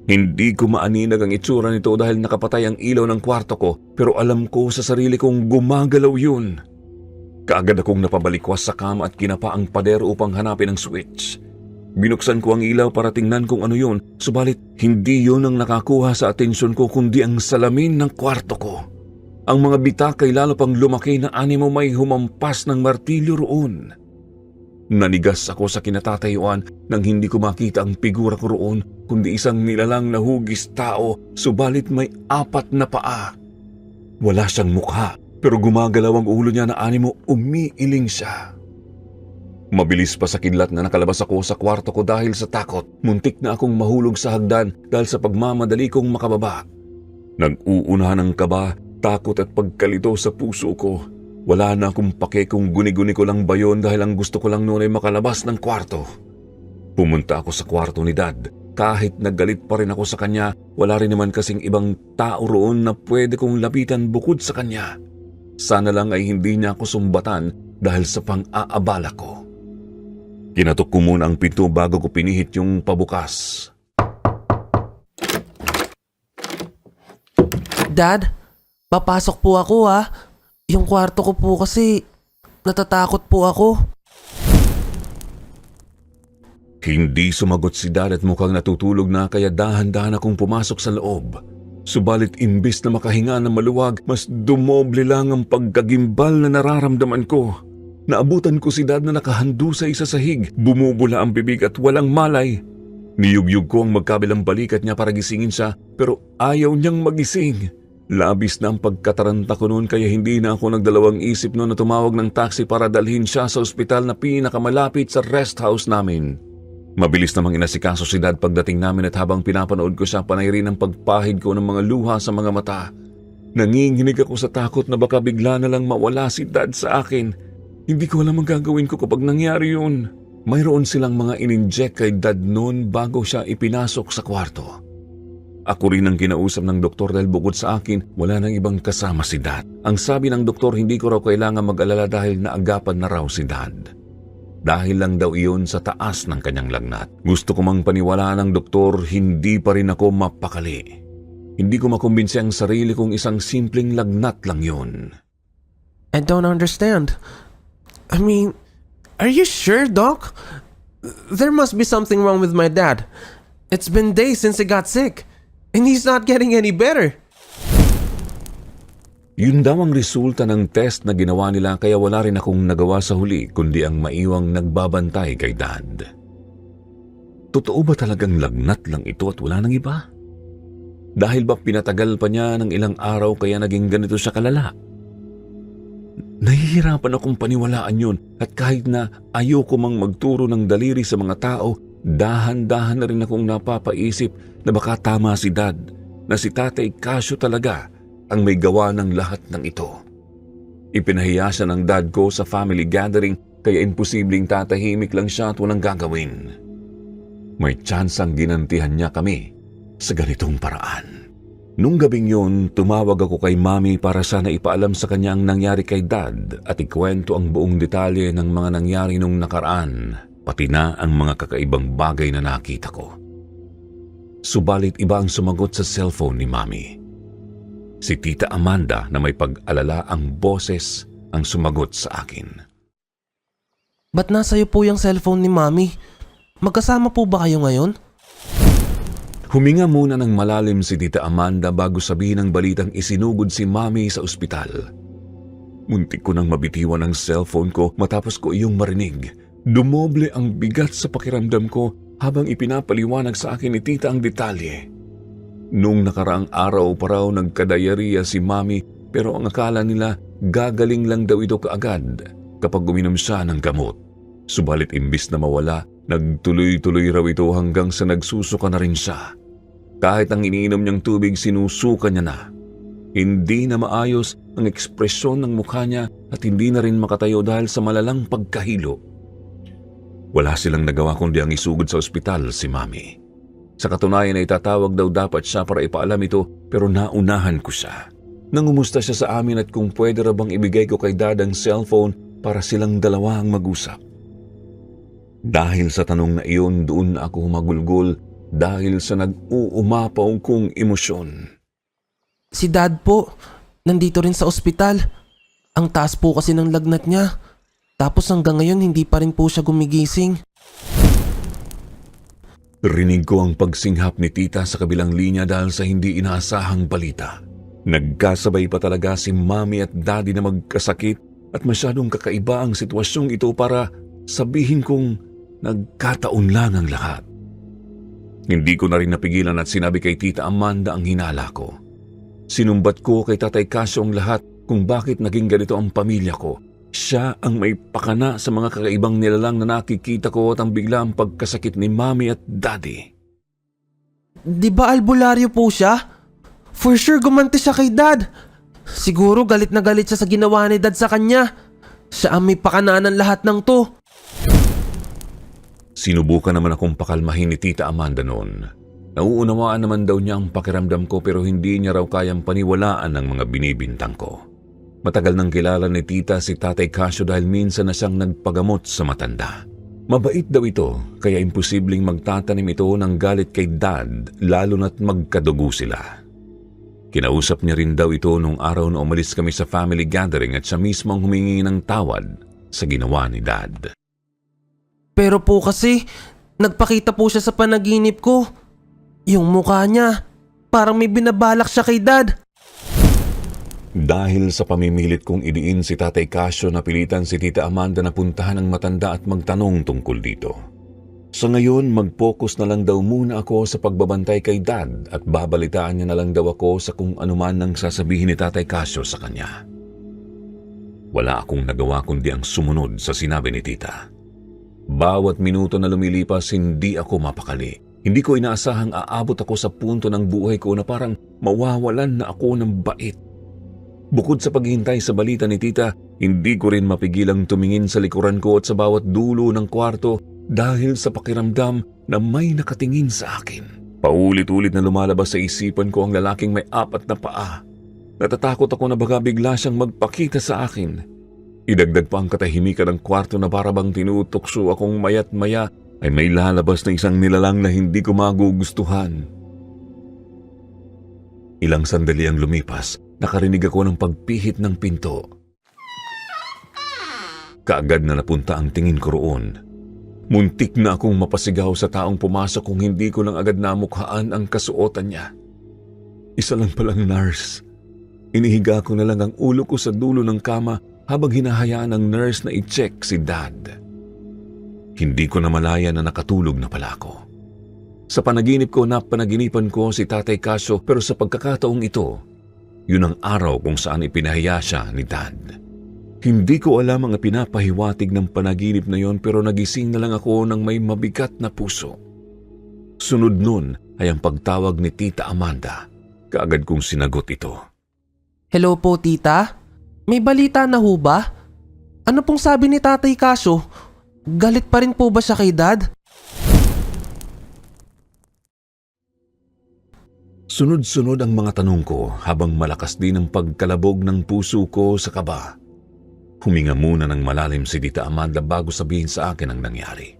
Hindi ko maaninag ang itsura nito dahil nakapatay ang ilaw ng kwarto ko, pero alam ko sa sarili kong gumagalaw yun. Kaagad akong napabalikwas sa kama at kinapa ang pader upang hanapin ang switch. Binuksan ko ang ilaw para tingnan kung ano yun, subalit hindi yun ang nakakuha sa atensyon ko kundi ang salamin ng kwarto ko. Ang mga bitak ay lalo pang lumaki na animo may humampas ng martilyo roon. Nanigas ako sa kinatatayuan nang hindi ko makita ang figura ko roon kundi isang nilalang na hugis tao subalit may 4 na paa. Wala siyang mukha pero gumagalaw ang ulo niya na animo umiiling siya. Mabilis pa sa kidlat na nakalabas ako sa kwarto ko dahil sa takot. Muntik na akong mahulog sa hagdan dahil sa pagmamadali kong makababa. Nag-uunahan ang kaba, takot at pagkalito sa puso ko. Wala na akong pake kung guni-guni ko lang ba yun dahil ang gusto ko lang noon ay makalabas ng kwarto. Pumunta ako sa kwarto ni Dad. Kahit naggalit pa rin ako sa kanya, wala rin naman kasing ibang tao roon na pwede kong lapitan bukod sa kanya. Sana lang ay hindi niya ako sumbatan dahil sa pang-aabala ko. Kinatok ko muna ang pinto bago ko pinihit yung pabukas. Dad, papasok po ako ha. Yung kwarto ko po kasi natatakot po ako. Hindi sumagot si Dad at mukhang natutulog na kaya dahan-dahan akong pumasok sa loob. Subalit imbis na makahinga ng maluwag, mas dumoble lang ang pagkagimbal na nararamdaman ko. Naabutan ko si Dad na nakahandusay sa sahig, bumubula ang bibig at walang malay. Niyugyug ko ang magkabilang balikat niya para gisingin siya pero ayaw niyang magising. Labis na ang pagkataranta ko noon kaya hindi na ako nagdalawang isip noon na tumawag ng taxi para dalhin siya sa ospital na pinakamalapit sa rest house namin. Mabilis namang inasikaso si Dad pagdating namin at habang pinapanood ko siya panay rin ang pagpahid ko ng mga luha sa mga mata. Nanginginig ako sa takot na baka bigla na lang mawala si Dad sa akin. Hindi ko alam ang gagawin ko kapag nangyari yun. Mayroon silang mga in-inject kay Dad noon bago siya ipinasok sa kwarto. Ako rin ang kinausap ng doktor dahil bukod sa akin, wala nang ibang kasama si Dad. Ang sabi ng doktor, hindi ko raw kailangan mag-alala dahil naagapan na raw si Dad. Dahil lang daw iyon sa taas ng kanyang lagnat. Gusto ko mang paniwalaan ng doktor, hindi pa rin ako mapakali. Hindi ko makumbinsi ang sarili kong isang simpleng lagnat lang yun. I don't understand. I mean, are you sure, Doc? There must be something wrong with my dad. It's been days since he got sick, and he's not getting any better. Yun daw ang resulta ng test na ginawa nila kaya wala rin akong nagawa sa huli kundi ang maiwang nagbabantay kay Dad. Totoo ba talagang lagnat lang ito at wala nang iba? Dahil ba pinatagal pa niya ng ilang araw kaya naging ganito siya kalala? Nahihirapan akong paniwalaan yun at kahit na ayoko mang magturo ng daliri sa mga tao, dahan-dahan na rin akong napapaisip na baka tama si Dad, na si Tatay Casio talaga ang may gawa ng lahat ng ito. Ipinahiya siya ng Dad ko sa family gathering kaya imposibleng tatahimik lang siya at walang gagawin. May tsansang ginantihan niya kami sa ganitong paraan. Nung gabing yun, tumawag ako kay Mami para sana ipaalam sa kanya ang nangyari kay Dad at ikwento ang buong detalye ng mga nangyari nung nakaraan, pati na ang mga kakaibang bagay na nakita ko. Subalit iba ang sumagot sa cellphone ni Mami. Si Tita Amanda na may pag-alala ang boses ang sumagot sa akin. Ba't nasa'yo po yung cellphone ni Mami? Magkasama po ba kayo ngayon? Huminga muna ng malalim si Tita Amanda bago sabihin ang balitang isinugod si Mami sa ospital. Muntik ko nang mabitiwan ang cellphone ko matapos ko iyong marinig. Dumoble ang bigat sa pakiramdam ko habang ipinapaliwanag sa akin ni Tita ang detalye. Nung nakaraang araw pa raw nagkadayariya si Mami pero ang akala nila gagaling lang daw ito kaagad kapag uminom siya ng gamot. Subalit imbis na mawala, nagtuloy-tuloy raw ito hanggang sa nagsusuka na rin siya. Kahit ang iniinom niyang tubig, sinusuka niya na. Hindi na maayos ang ekspresyon ng mukha niya at hindi na rin makatayo dahil sa malalang pagkahilo. Wala silang nagawa kundi ang isugod sa ospital si Mami. Sa katunayan ay tatawag daw dapat siya para ipaalam ito pero naunahan ko siya. Nangumusta siya sa amin at kung pwede ra bang ibigay ko kay Dad ang cellphone para silang dalawa ang mag-usap. Dahil sa tanong na iyon, doon ako humagulgol dahil sa nag-uumapaw kong emosyon. Si Dad po, nandito rin sa ospital. Ang taas po kasi ng lagnat niya. Tapos hanggang ngayon hindi pa rin po siya gumigising. Rinig ko ang pagsinghap ni tita sa kabilang linya dahil sa hindi inaasahang balita. Nagkasabay pa talaga si mami at daddy na magkasakit at masyadong kakaiba ang sitwasyong ito para sabihin kong nagkataon lang ang lahat. Hindi ko na rin napigilan at sinabi kay Tita Amanda ang hinala ko. Sinumbat ko kay Tatay Casio ang lahat kung bakit naging ganito ang pamilya ko. Siya ang may pakana sa mga kakaibang nilalang na nakikita ko at ang biglang pagkasakit ni Mami at Daddy. Di ba albularyo po siya? For sure gumanti siya kay Dad. Siguro galit na galit siya sa ginawa ni Dad sa kanya. Siya ang may pakana ng lahat ng to. Sinubukan naman akong pakalmahin ni Tita Amanda noon. Nauunawaan naman daw niya ang pakiramdam ko pero hindi niya raw kayang paniwalaan ang mga binibintang ko. Matagal nang kilala ni Tita si Tatay Casio dahil minsan na siyang nagpagamot sa matanda. Mabait daw ito kaya imposibleng magtatanim ito ng galit kay Dad lalo na't magkadugo sila. Kinausap niya rin daw ito nung araw na umalis kami sa family gathering at siya mismo ang humingi ng tawad sa ginawa ni Dad. Pero po kasi, nagpakita po siya sa panaginip ko. Yung mukha niya, parang may binabalak siya kay Dad. Dahil sa pamimilit kong idiin si Tatay Casio, napilitan si Tita Amanda na puntahan ang matanda at magtanong tungkol dito. Sa ngayon, mag-focus na lang daw muna ako sa pagbabantay kay Dad at babalitaan niya na lang daw ako sa kung anuman ang sasabihin ni Tatay Casio sa kanya. Wala akong nagawa kundi ang sumunod sa sinabi ni Tita. Bawat minuto na lumilipas, hindi ako mapakali. Hindi ko inaasahang aabot ako sa punto ng buhay ko na parang mawawalan na ako ng bait. Bukod sa paghihintay sa balita ni Tita, hindi ko rin mapigilang tumingin sa likuran ko at sa bawat dulo ng kwarto dahil sa pakiramdam na may nakatingin sa akin. Paulit-ulit na lumalabas sa isipan ko ang lalaking may 4 na paa. Natatakot ako na baka bigla siyang magpakita sa akin. Idagdag pa ang katahimikan ng kwarto na para bang tinutokso akong maya't maya ay may lalabas na isang nilalang na hindi ko magugustuhan. Ilang sandali ang lumipas, nakarinig ako ng pagpihit ng pinto. Kaagad na napunta ang tingin ko roon. Muntik na akong mapasigaw sa taong pumasok kung hindi ko lang agad namukhaan ang kasuotan niya. Isa lang palang nurse. Inihiga ko na lang ang ulo ko sa dulo ng kama habang hinahayaan ng nurse na i-check si Dad. Hindi ko na malaya na nakatulog na pala ako. Sa panaginip ko na panaginipan ko si Tatay Casio pero sa pagkakataong ito, yun ang araw kung saan ipinahiya siya ni Dad. Hindi ko alam ang pinapahiwatig ng panaginip na yon pero nagising na lang ako ng may mabigat na puso. Sunod nun ay ang pagtawag ni Tita Amanda. Kaagad kong sinagot ito. Hello po, Tita? May balita na ho ba? Ano pong sabi ni Tatay Casio? Galit pa rin po ba siya kay Dad? Sunod-sunod ang mga tanong ko habang malakas din ang pagkalabog ng puso ko sa kaba. Huminga muna ng malalim si Tita Amanda bago sabihin sa akin ang nangyari.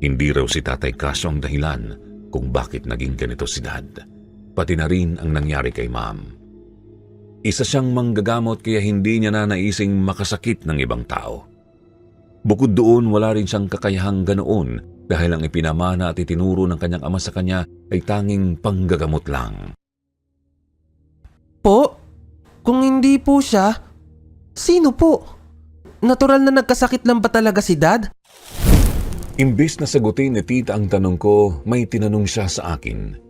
Hindi raw si Tatay Casio ang dahilan kung bakit naging ganito si Dad. Pati na rin ang nangyari kay Ma'am. Isa siyang manggagamot kaya hindi niya na naising makasakit ng ibang tao. Bukod doon, wala rin siyang kakayahang ganoon dahil ang ipinamana at itinuro ng kanyang ama sa kanya ay tanging panggagamot lang. Po? Kung hindi po siya, sino po? Natural na nagkasakit lang ba talaga si Dad? Imbis na sagutin ni Tita ang tanong ko, may tinanong siya sa akin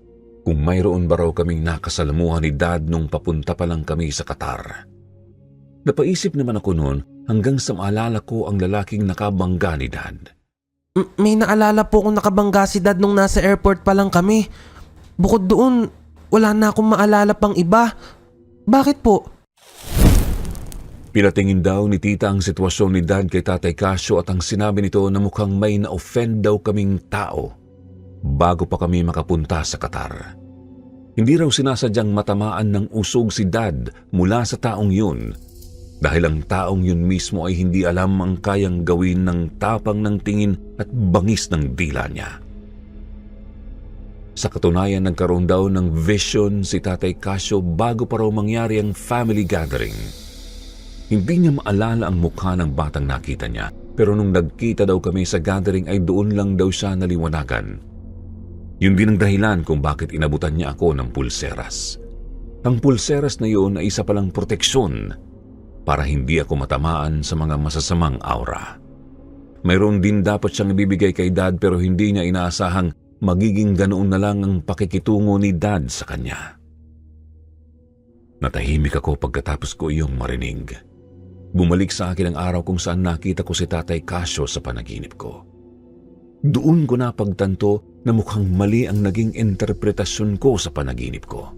kung mayroon ba raw kaming nakasalamuhan ni Dad nung papunta pa lang kami sa Qatar. Napaisip naman ako noon hanggang sa maalala ko ang lalaking nakabangga ni Dad. May naalala po kung nakabangga si Dad nung nasa airport pa lang kami. Bukod doon, wala na akong maalala pang iba. Bakit po? Pinatingin daw ni Tita ang sitwasyon ni Dad kay Tatay Casio at ang sinabi nito na mukhang may na-offend daw kaming tao bago pa kami makapunta sa Qatar. Hindi raw sinasadyang matamaan ng usog si Dad mula sa taong yun dahil ang taong yun mismo ay hindi alam ang kayang gawin ng tapang ng tingin at bangis ng dila niya. Sa katunayan, nagkaroon daw ng vision si Tatay Casio bago pa raw mangyari ang family gathering. Hindi niya maalala ang mukha ng batang nakita niya, pero nung nagkita daw kami sa gathering ay doon lang daw siya naliwanagan. Yun din ang dahilan kung bakit inabutan niya ako ng pulseras. Ang pulseras na yun ay isa palang proteksyon para hindi ako matamaan sa mga masasamang aura. Mayroon din dapat siyang ibibigay kay Dad pero hindi niya inaasahang magiging ganoon na lang ang pakikitungo ni Dad sa kanya. Natahimik ako pagkatapos ko iyong marinig. Bumalik sa akin ang araw kung saan nakita ko si Tatay Casio sa panaginip ko. Doon ko napagtanto na mukhang mali ang naging interpretasyon ko sa panaginip ko.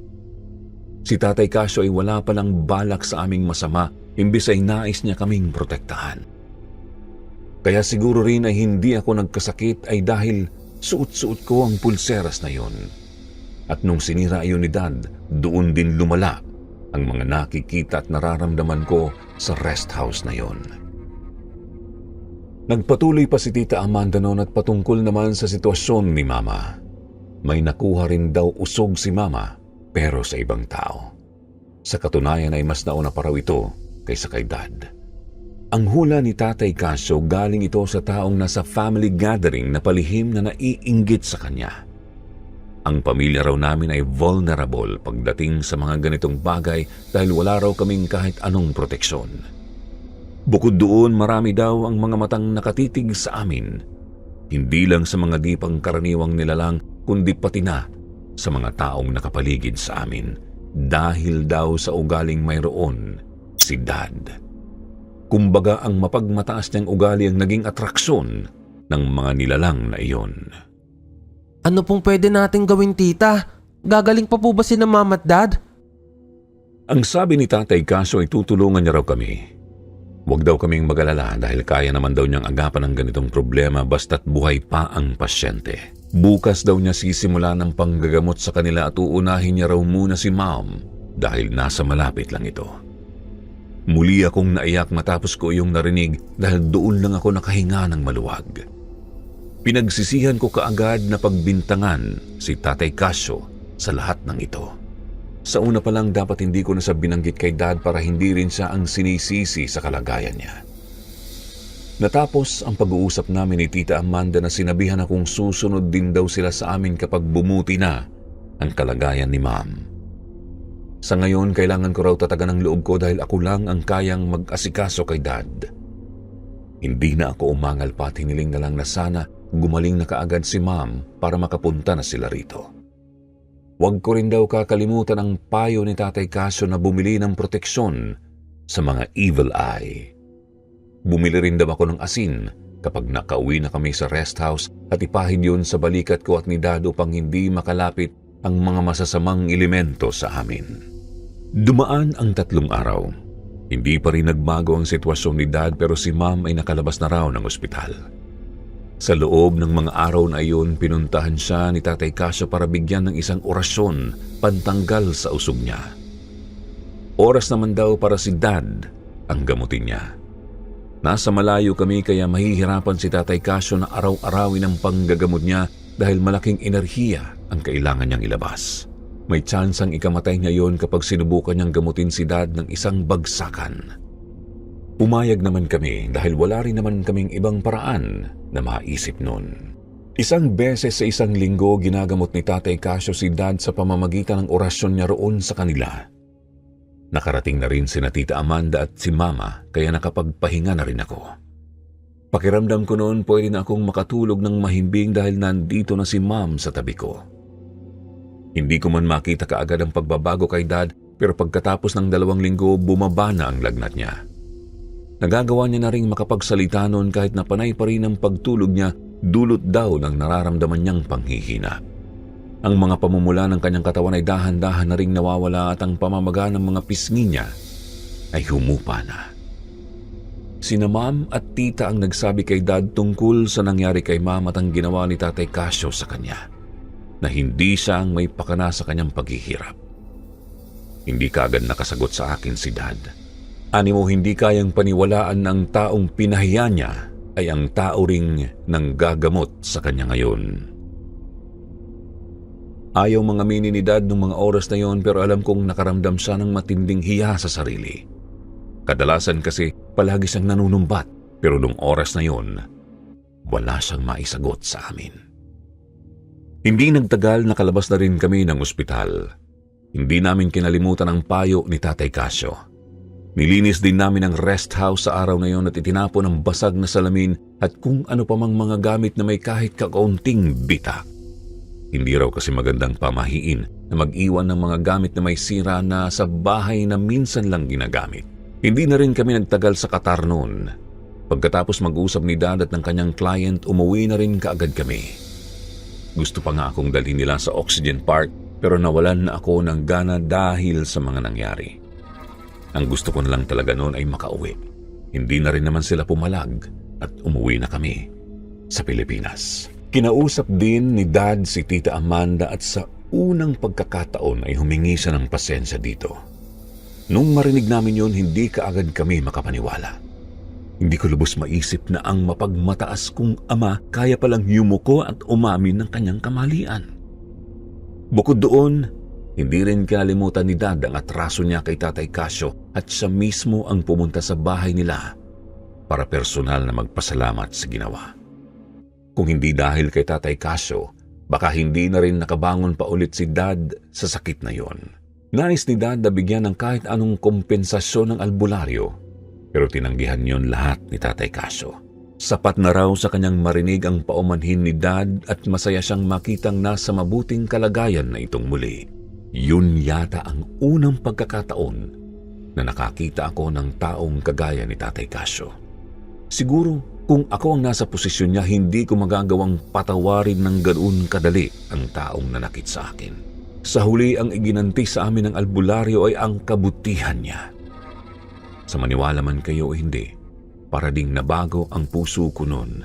Si Tatay Casio ay wala palang balak sa aming masama, imbis ay nais niya kaming protektahan. Kaya siguro rin ay hindi ako nagkasakit ay dahil suot-suot ko ang pulseras na yon. At nung sinira iyon ni Dad, doon din lumala ang mga nakikita at nararamdaman ko sa rest house na yon. Nagpatuloy pa si Tita Amanda noon at patungkol naman sa sitwasyon ni Mama. May nakuha rin daw usog si Mama pero sa ibang tao. Sa katunayan ay mas nauna pa raw ito kaysa kay Dad. Ang hula ni Tatay Casio galing ito sa taong nasa family gathering na palihim na naiinggit sa kanya. Ang pamilya raw namin ay vulnerable pagdating sa mga ganitong bagay dahil wala raw kaming kahit anong proteksyon. Bukod doon, marami daw ang mga matang nakatitig sa amin. Hindi lang sa mga di pangkaraniwang nilalang, kundi pati na sa mga taong nakapaligid sa amin. Dahil daw sa ugaling mayroon si Dad. Kumbaga ang mapagmataas niyang ugali ang naging atraksyon ng mga nilalang na iyon. Ano pong pwede natin gawin, Tita? Gagaling pa po ba si na Mama at Dad? Ang sabi ni Tatay Casio ay tutulungan niya raw kami. Huwag daw kaming mag-alala dahil kaya naman daw niyang agapan ang ganitong problema basta't buhay pa ang pasyente. Bukas daw niya sisimula ng panggagamot sa kanila at uunahin niya raw muna si Mom dahil nasa malapit lang ito. Muli akong naiyak matapos ko iyong narinig dahil doon lang ako nakahinga ng maluwag. Pinagsisihan ko kaagad na pagbintangan si Tatay Casio sa lahat ng ito. Sa una pa lang dapat hindi ko na sa binanggit kay Dad para hindi rin siya ang sinisisi sa kalagayan niya. Natapos ang pag-uusap namin ni Tita Amanda na sinabihan akong susunod din daw sila sa amin kapag bumuti na ang kalagayan ni Ma'am. Sa ngayon, kailangan ko raw tatagan ang loob ko dahil ako lang ang kayang mag-asikaso kay Dad. Hindi na ako umangal pa at hiniling na lang na sana gumaling na kaagad si Ma'am para makapunta na sila rito. Huwag ko rin daw kakalimutan ang payo ni Tatay Casio na bumili ng proteksyon sa mga evil eye. Bumili rin daw ako ng asin kapag nakauwi na kami sa rest house at ipahid yun sa balikat ko at ni Dad upang hindi makalapit ang mga masasamang elemento sa amin. Dumaan ang 3 araw. Hindi pa rin nagbago ang sitwasyon ni Dad pero si Ma'am ay nakalabas na raw ng ospital. Sa loob ng mga araw na iyon, pinuntahan siya ni Tatay Casio para bigyan ng isang orasyon pantanggal sa usog niya. Oras naman daw para si Dad ang gamutin niya. Nasa malayo kami kaya mahihirapan si Tatay Casio na araw-arawin ang panggagamot niya dahil malaking enerhiya ang kailangan niyang ilabas. May tsansang ikamatay niya yon kapag sinubukan niyang gamutin si Dad ng isang bagsakan. Pumayag naman kami dahil wala rin naman kaming ibang paraan na maisip nun. Isang beses sa isang linggo ginagamot ni Tatay Casio si Dad sa pamamagitan ng orasyon niya roon sa kanila. Nakarating na rin sina Tita Amanda at si Mama kaya nakapagpahinga na rin ako. Pakiramdam ko noon pwede na akong makatulog ng mahimbing dahil nandito na si Ma'am sa tabi ko. Hindi ko man makita kaagad ang pagbabago kay Dad pero pagkatapos ng 2 linggo bumaba na ang lagnat niya. Nagagawa niya na rin makapagsalita noon kahit na panay pa rin ang pagtulog niya dulot daw ng nararamdaman niyang panghihina. Ang mga pamumula ng kanyang katawan ay dahan-dahan na ring nawawala at ang pamamaga ng mga pisngi niya ay humupa na. Sina Ma'am at Tita ang nagsabi kay Dad tungkol sa nangyari kay Ma'am at ang ginawa ni Tatay Casio sa kanya, na hindi siya ang may pakana sa kanyang paghihirap. Hindi kaagad nakasagot sa akin si Dad. Animo hindi kayang paniwalaan ng taong pinahiya niya ay ang tao ring nanggagamot sa kanya ngayon. Ayaw mga mini ni Dad nung mga oras na yon pero alam kong nakaramdam siya ng matinding hiya sa sarili. Kadalasan kasi palagi siyang nanunumbat pero nung oras na yon, wala siyang maisagot sa amin. Hindi nagtagal nakalabas na rin kami ng ospital. Hindi namin kinalimutan ang payo ni Tatay Casio. Nilinis din namin ang rest house sa araw na yon at itinapon ang basag na salamin at kung ano pa mang mga gamit na may kahit kakaunting bitak. Hindi raw kasi magandang pamahiin na mag-iwan ng mga gamit na may sira na sa bahay na minsan lang ginagamit. Hindi na rin kami nagtagal sa Qatar noon. Pagkatapos mag-usap ni Dad at ng kanyang client, umuwi na rin kaagad kami. Gusto pa nga akong dalhin nila sa Oxygen Park pero nawalan na ako ng gana dahil sa mga nangyari. Ang gusto ko na lang talaga noon ay makauwi. Hindi na rin naman sila pumalag at umuwi na kami sa Pilipinas. Kinausap din ni Dad si Tita Amanda at sa unang pagkakataon ay humingi siya ng pasensya dito. Nung marinig namin yun, hindi kaagad kami makapaniwala. Hindi ko lubos maisip na ang mapagmataas kong ama kaya palang yumuko at umamin ng kanyang kamalian. Bukod doon, hindi rin kinalimutan ni Dad ang atraso niya kay Tatay Casio at siya mismo ang pumunta sa bahay nila para personal na magpasalamat sa ginawa. Kung hindi dahil kay Tatay Casio, baka hindi na rin nakabangon pa ulit si Dad sa sakit na yon. Nais ni Dad na bigyan ng kahit anong kompensasyon ng albularyo, pero tinanggihan yon lahat ni Tatay Casio. Sapat na raw sa kanyang marinig ang paumanhin ni Dad at masaya siyang makitang nasa mabuting kalagayan na itong muli. Yun yata ang unang pagkakataon na nakakita ako ng taong kagaya ni Tatay Casio. Siguro, kung ako ang nasa posisyon niya, hindi ko magagawang patawarin ng ganoon kadali ang taong nanakit sa akin. Sa huli, ang iginanti sa amin ng albularyo ay ang kabutihan niya. Sa maniwala man kayo o hindi, para ding nabago ang puso ko noon.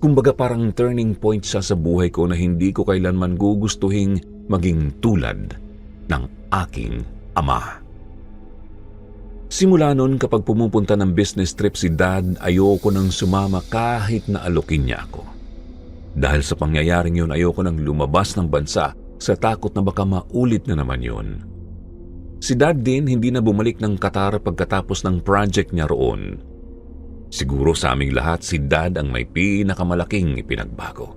Kumbaga parang turning point siya sa buhay ko na hindi ko kailanman gugustuhing maging tulad ng aking ama. Simula noon kapag pumupunta ng business trip si Dad, ayoko nang sumama kahit na alokin niya ako. Dahil sa pangyayaring yun, ayoko nang lumabas ng bansa sa takot na baka maulit na naman yun. Si Dad din hindi na bumalik ng Qatar pagkatapos ng project niya roon. Siguro sa aming lahat, si Dad ang may pinakamalaking ipinagbago.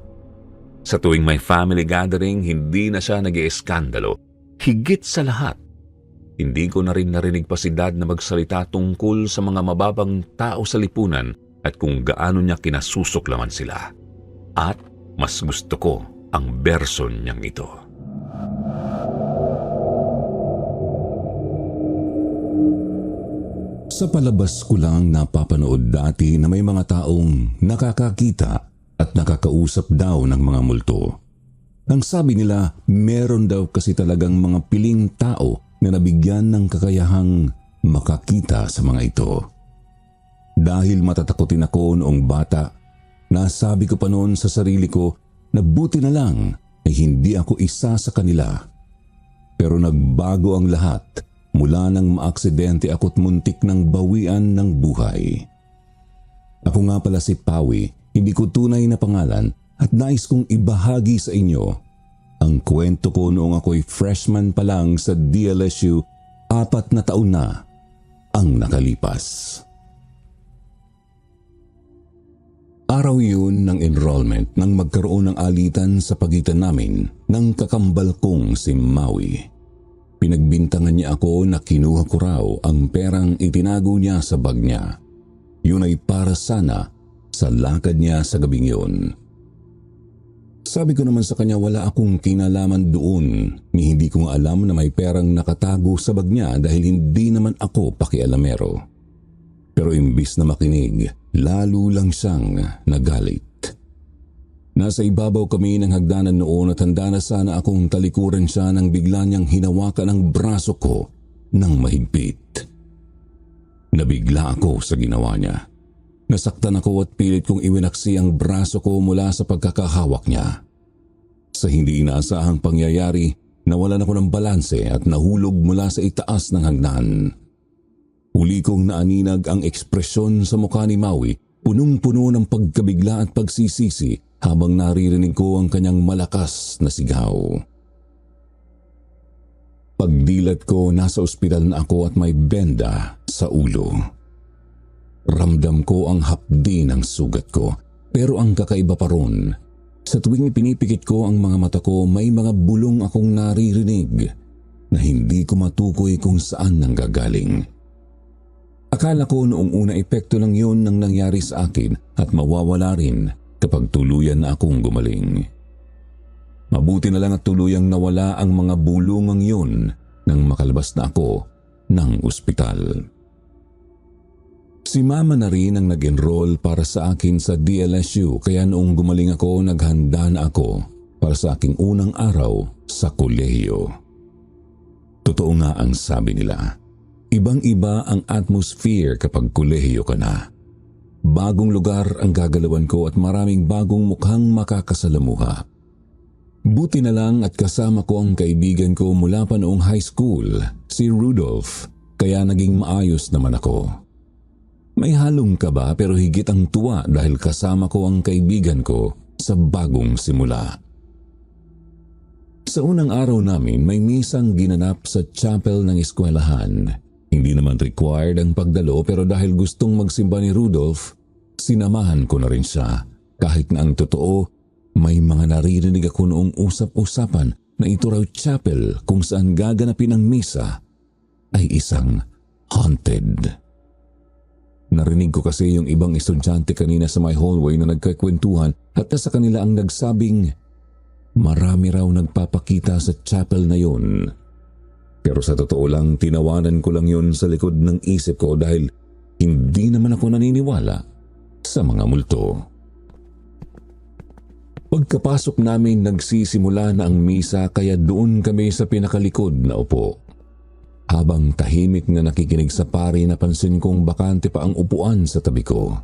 Sa tuwing may family gathering, hindi na siya nag-ieskandalo. Higit sa lahat, hindi ko na rin narinig pa si Dad na magsalita tungkol sa mga mababang tao sa lipunan at kung gaano niya kinasusuklaman sila. At mas gusto ko ang version niyang ito. Sa palabas ko lang napapanood dati na may mga taong nakakakita at nakakausap daw ng mga multo. Ang sabi nila, meron daw kasi talagang mga piling tao na nabigyan ng kakayahang makakita sa mga ito. Dahil matatakotin ako noong bata, nasabi ko pa noon sa sarili ko na buti na lang ay hindi ako isa sa kanila. Pero nagbago ang lahat mula nang maaksidente ako't muntik ng bawian ng buhay. Ako nga pala si Pawi, hindi ko tunay na pangalan at nais kong ibahagi sa inyo ang kwento ko noong ako'y freshman pa lang sa DLSU, 4 na taon na ang nakalipas. Araw yun ng enrollment nang magkaroon ng alitan sa pagitan namin ng kakambal kong si Maui. Pinagbintangan niya ako na kinuha ko raw ang perang itinago niya sa bag niya. Yun ay para sana sa lakad niya sa gabing yun. Sabi ko naman sa kanya wala akong kinalaman doon, ni hindi ko nga alam na may perang nakatago sa bag niya dahil hindi naman ako pakialamero. Pero imbis na makinig, lalo lang siyang nagalit. Nasa ibabaw kami ng hagdanan noon at handa na sana akong talikuran siya nang bigla niyang hinawakan ang braso ko ng mahigpit. Nabigla ako sa ginawa niya. Nasaktan ako at pilit kong iwinaksi ang braso ko mula sa pagkakahawak niya. Sa hindi inaasahang pangyayari, nawalan ako ng balanse at nahulog mula sa itaas ng hagdan. Huli kong naaninag ang ekspresyon sa mukha ni Maui, punong-puno ng pagkabigla at pagsisisi habang naririnig ko ang kanyang malakas na sigaw. Pagdilat ko, nasa ospital na ako at may benda sa ulo. Ramdam ko ang hapdi ng sugat ko, pero ang kakaiba pa ron, sa tuwing pinipikit ko ang mga mata ko, may mga bulong akong naririnig na hindi ko matukoy kung saan nanggagaling. Akala ko noong una epekto lang yun ng nangyari sa akin at mawawala rin kapag tuluyan na akong gumaling. Mabuti na lang at tuluyang nawala ang mga bulungang yun nang makalabas na ako ng ospital. Si mama na rin ang nag-enroll para sa akin sa DLSU, kaya noong gumaling ako, naghanda na ako para sa aking unang araw sa kolehiyo. Totoo nga ang sabi nila, ibang-iba ang atmosphere kapag kolehiyo ka na. Bagong lugar ang gagalawan ko at maraming bagong mukhang makakasalamuha. Buti na lang at kasama ko ang kaibigan ko mula pa noong high school, si Rudolph, kaya naging maayos naman ako. May halong kaba pero higit ang tuwa dahil kasama ko ang kaibigan ko sa bagong simula. Sa unang araw namin, may misang ginanap sa chapel ng eskwelahan. Hindi naman required ang pagdalo pero dahil gustong magsimba ni Rudolph, sinamahan ko na rin siya. Kahit na ang totoo, may mga naririnig ako noong usap-usapan na ito raw chapel kung saan gaganapin ang misa ay isang haunted. Narinig ko kasi yung ibang estudyante kanina sa my hallway na nagkakwentuhan at sa kanila ang nagsabing marami raw nagpapakita sa chapel na yun. Pero sa totoo lang, tinawanan ko lang yun sa likod ng isip ko dahil hindi naman ako naniniwala sa mga multo. Pagkapasok namin, nagsisimula na ang misa kaya doon kami sa pinakalikod na upo. Habang tahimik na nakikinig sa pari, napansin kong bakante pa ang upuan sa tabi ko.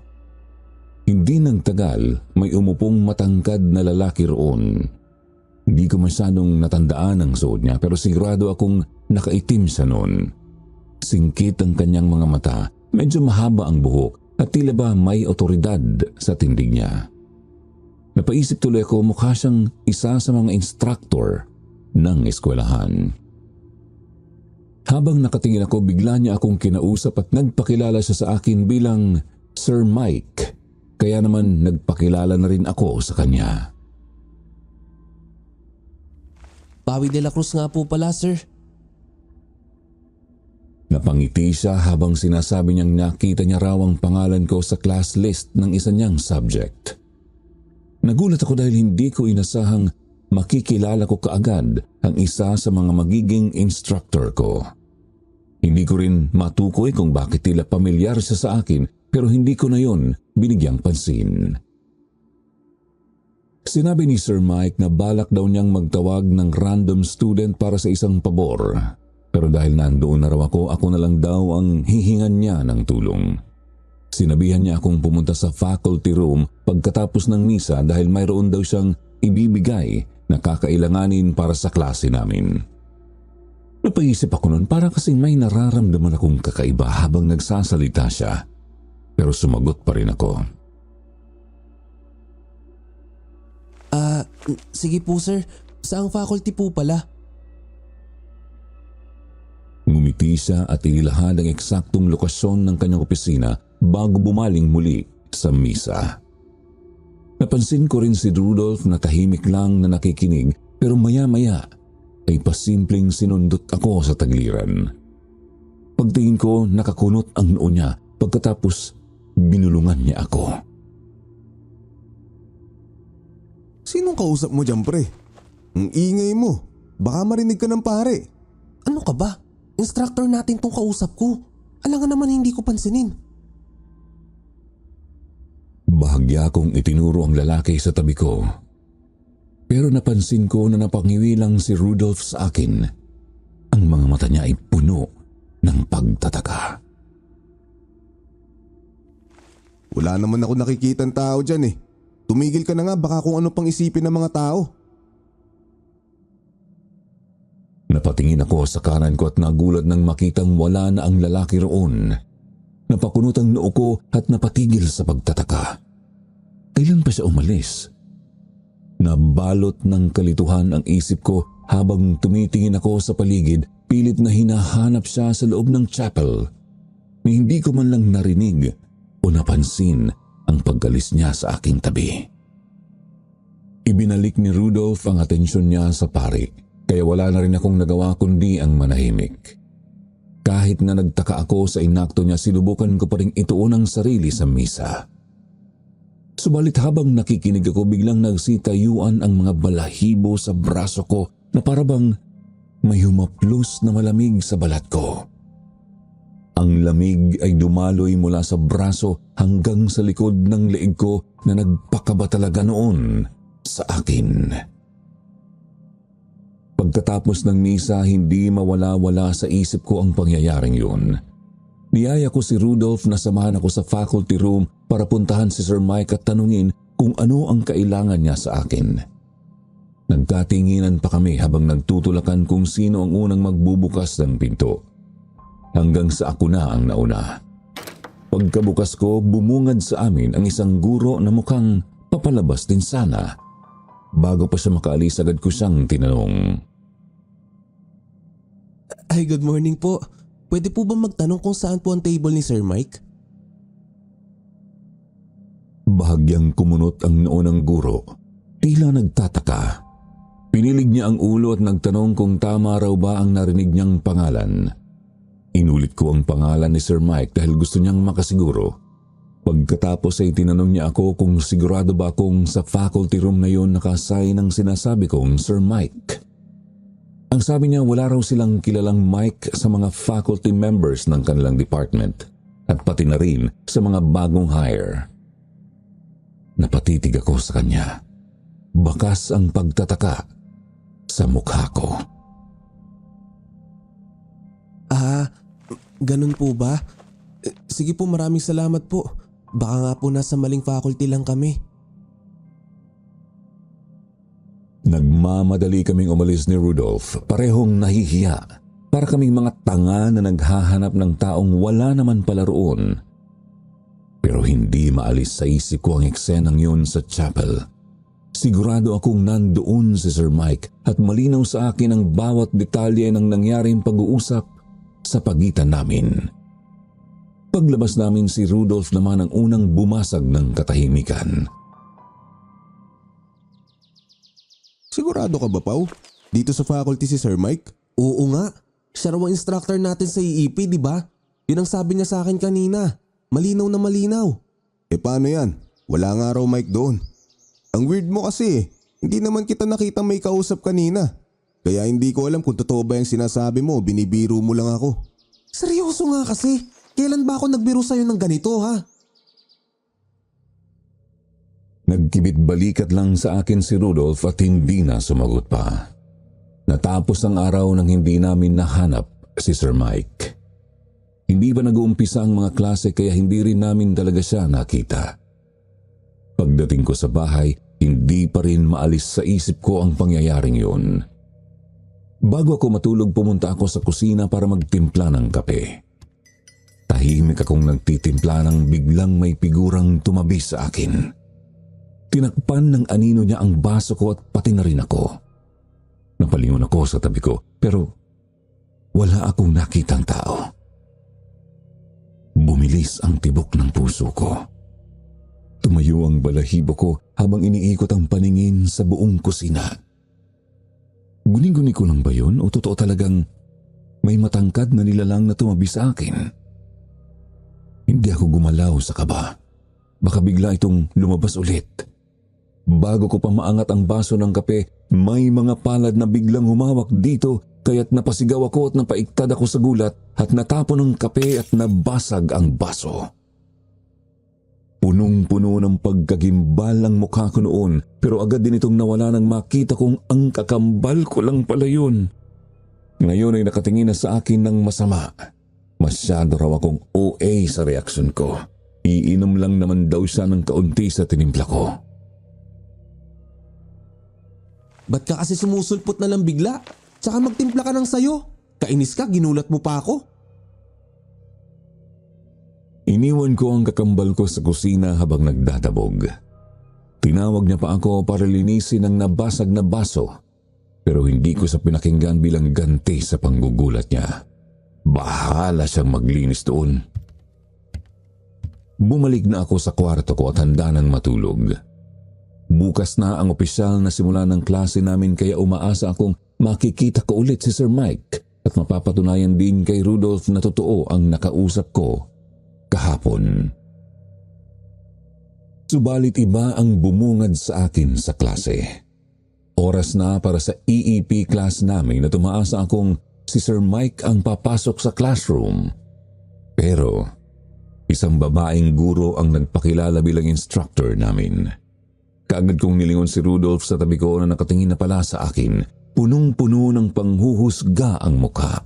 Hindi nang tagal, may umupong matangkad na lalaki roon. Hindi ko masyadong natandaan ang suot niya pero sigurado akong nakaitim siya noon. Singkit ang kanyang mga mata, medyo mahaba ang buhok at tila ba may otoridad sa tindig niya. Napaisip tuloy ako, mukha siyang isa sa mga instructor ng eskwelahan. Habang nakatingin ako, bigla niya akong kinausap at nagpakilala siya sa akin bilang Sir Mike. Kaya naman nagpakilala na rin ako sa kanya. Pawi de la Cruz nga po pala, sir. Napangiti siya habang sinasabi niyang nakita niya raw ang pangalan ko sa class list ng isa niyang subject. Nagulat ako dahil hindi ko inasahang makikilala ko kaagad ang isa sa mga magiging instructor ko. Hindi ko rin matukoy kung bakit tila pamilyar siya sa akin pero hindi ko na yon binigyang pansin. Sinabi ni Sir Mike na balak daw niyang magtawag ng random student para sa isang pabor. Pero dahil nandoon na raw ako na lang daw ang hihingan niya ng tulong. Sinabihan niya akong pumunta sa faculty room pagkatapos ng misa dahil mayroon daw siyang ibibigay na kakailanganin para sa klase namin. Napaisip ako noon para kasing may nararamdaman akong kakaiba habang nagsasalita siya. Pero sumagot pa rin ako. Sige po sir, saang faculty po pala? Ngumiti siya at inilahad ang eksaktong lokasyon ng kanyang opisina bago bumaling muli sa misa. Napansin ko rin si Rudolph na tahimik lang na nakikinig pero maya-maya ay pasimpleng sinundot ako sa tagliran. Pagtingin ko, nakakunot ang noo niya pagkatapos binulungan niya ako. Sinong kausap mo dyan, pre? Ang ingay mo. Baka marinig ka ng pare. Ano ka ba? Instructor natin tong kausap ko. Alangan naman hindi ko pansinin. Bahagya kong itinuro ang lalaki sa tabi ko. Pero napansin ko na napangiwi lang si Rudolph sa akin. Ang mga mata niya ay puno ng pagtataka. Wala naman ako nakikitang tao dyan eh. Tumigil ka na nga, baka kung ano pang isipin ng mga tao. Napatingin ako sa kanan ko at nagulat nang makitang wala na ang lalaki roon. Napakunot ang noo ko at napatigil sa pagtataka. Kailan pa siya umalis? Nabalot ng kalituhan ang isip ko habang tumitingin ako sa paligid pilit na hinahanap siya sa loob ng chapel na hindi ko man lang narinig o napansin ang paggalis niya sa aking tabi. Ibinalik ni Rudolph ang atensyon niya sa pari, kaya wala na rin akong nagawa kundi ang manahimik. Kahit na nagtaka ako sa inakto niya, sinubukan ko pa rin ituon ang sarili sa misa. Subalit habang nakikinig ako, biglang nagsitayuan ang mga balahibo sa braso ko na parabang may humaplos na malamig sa balat ko. Ang lamig ay dumaloy mula sa braso hanggang sa likod ng leeg ko na nagpakaba talaga noon sa akin. Pagkatapos ng misa, hindi mawala-wala sa isip ko ang pangyayaring yun. Niyaya ko si Rudolph na samahan ako sa faculty room para puntahan si Sir Mike at tanungin kung ano ang kailangan niya sa akin. Nagkatinginan pa kami habang nagtutulakan kung sino ang unang magbubukas ng pinto. Hanggang sa ako na ang nauna. Pagkabukas ko, bumungad sa amin ang isang guro na mukhang papalabas din sana. Bago pa siya makaalis, agad ko siyang tinanong. Ay, good morning po. Pwede po ba magtanong kung saan po ang table ni Sir Mike? Bahagyang kumunot ang noo ng guro. Tila nagtataka. Pinilig niya ang ulo at nagtanong kung tama raw ba ang narinig niyang pangalan. Inulit ko ang pangalan ni Sir Mike dahil gusto niyang makasiguro. Pagkatapos ay tinanong niya ako kung sigurado ba akong sa faculty room na yon nakasign ang sinasabi kong Sir Mike. Ang sabi niya, wala raw silang kilalang Mike sa mga faculty members ng kanilang department at pati na rin sa mga bagong hire. Napatitig ako sa kanya. Bakas ang pagtataka sa mukha ko. Ganun po ba? Sige po, maraming salamat po. Baka nga po nasa maling faculty lang kami. Nagmamadali kaming umalis ni Rudolph, parehong nahihiya. Para kaming mga tanga na naghahanap ng taong wala naman pala roon. Pero hindi maalis sa isip ko ang eksenang yun sa chapel. Sigurado akong nandoon si Sir Mike at malinaw sa akin ang bawat detalye ng nangyaring pag-uusap sa pagitan namin. Paglabas namin, si Rudolph naman ang unang bumasag ng katahimikan. Sigurado ka ba, Pao? Dito sa faculty si Sir Mike? Oo nga. Siya raw ang instructor natin sa IEP, di ba? Yun ang sabi niya sa akin kanina. Malinaw na malinaw. Paano yan? Wala nga raw Mike doon. Ang weird mo kasi. Hindi naman kita nakita may kausap kanina. Kaya hindi ko alam kung totoo ba yung sinasabi mo, binibiro mo lang ako. Seryoso nga kasi. Kailan ba ako nagbiro sa'yo ng ganito, ha? Nagkibit balikat lang sa akin si Rudolph at hindi na sumagot pa. Natapos ang araw nang hindi namin nahanap si Sir Mike. Hindi pa nag-uumpisa ang mga klase kaya hindi rin namin talaga siya nakita. Pagdating ko sa bahay, hindi pa rin maalis sa isip ko ang pangyayaring yun. Bago ako matulog, pumunta ako sa kusina para magtimpla ng kape. Tahimik akong nagtitimpla nang biglang may figurang tumabi sa akin. Tinakpan ng anino niya ang baso ko at pati na rin ako. Napalingon ako sa tabi ko pero wala akong nakitang tao. Bumilis ang tibok ng puso ko. Tumayo ang balahibo ko habang iniikot ang paningin sa buong kusina. Guni-guni ko lang ba yun o totoo talagang may matangkad na nilalang na tumabi sa akin? Hindi ako gumalaw sa kaba. Baka bigla itong lumabas ulit. Bago ko pa maangat ang baso ng kape, may mga palad na biglang humawak dito kaya't napasigaw ako at napaiktad ako sa gulat at natapon ng kape at nabasag ang baso. Punong-puno ng pagkagimbal ang mukha ko noon pero agad din itong nawala nang makita kong ang kakambal ko lang pala yun. Ngayon ay nakatingin na sa akin ng masama. Masyado raw akong OA sa reaksyon ko. Iinom lang naman daw siya ng kaunti sa tinimpla ko. Ba't ka kasi sumusulpot na lang bigla? Tsaka magtimpla ka ng sayo. Kainis ka, ginulat mo pa ako. Iniwan ko ang kakambal ko sa kusina habang nagdadabog. Tinawag niya pa ako para linisin ang nabasag na baso pero hindi ko sa pinakinggan bilang ganti sa panggugulat niya. Bahala siyang maglinis doon. Bumalik na ako sa kwarto ko at handa nang matulog. Bukas na ang opisyal na simula ng klase namin kaya umaasa akong makikita ko ulit si Sir Mike at mapapatunayan din kay Rudolph na totoo ang nakausap ko kahapon. Subalit iba ang bumungad sa akin sa klase. Oras na para sa EEP class namin na tumaasa akong si Sir Mike ang papasok sa classroom. Pero isang babaeng guro ang nagpakilala bilang instructor namin. Kaagad kong nilingon si Rudolph sa tabi ko na nakatingin na pala sa akin. Punong-puno ng panghuhusga ang mukha.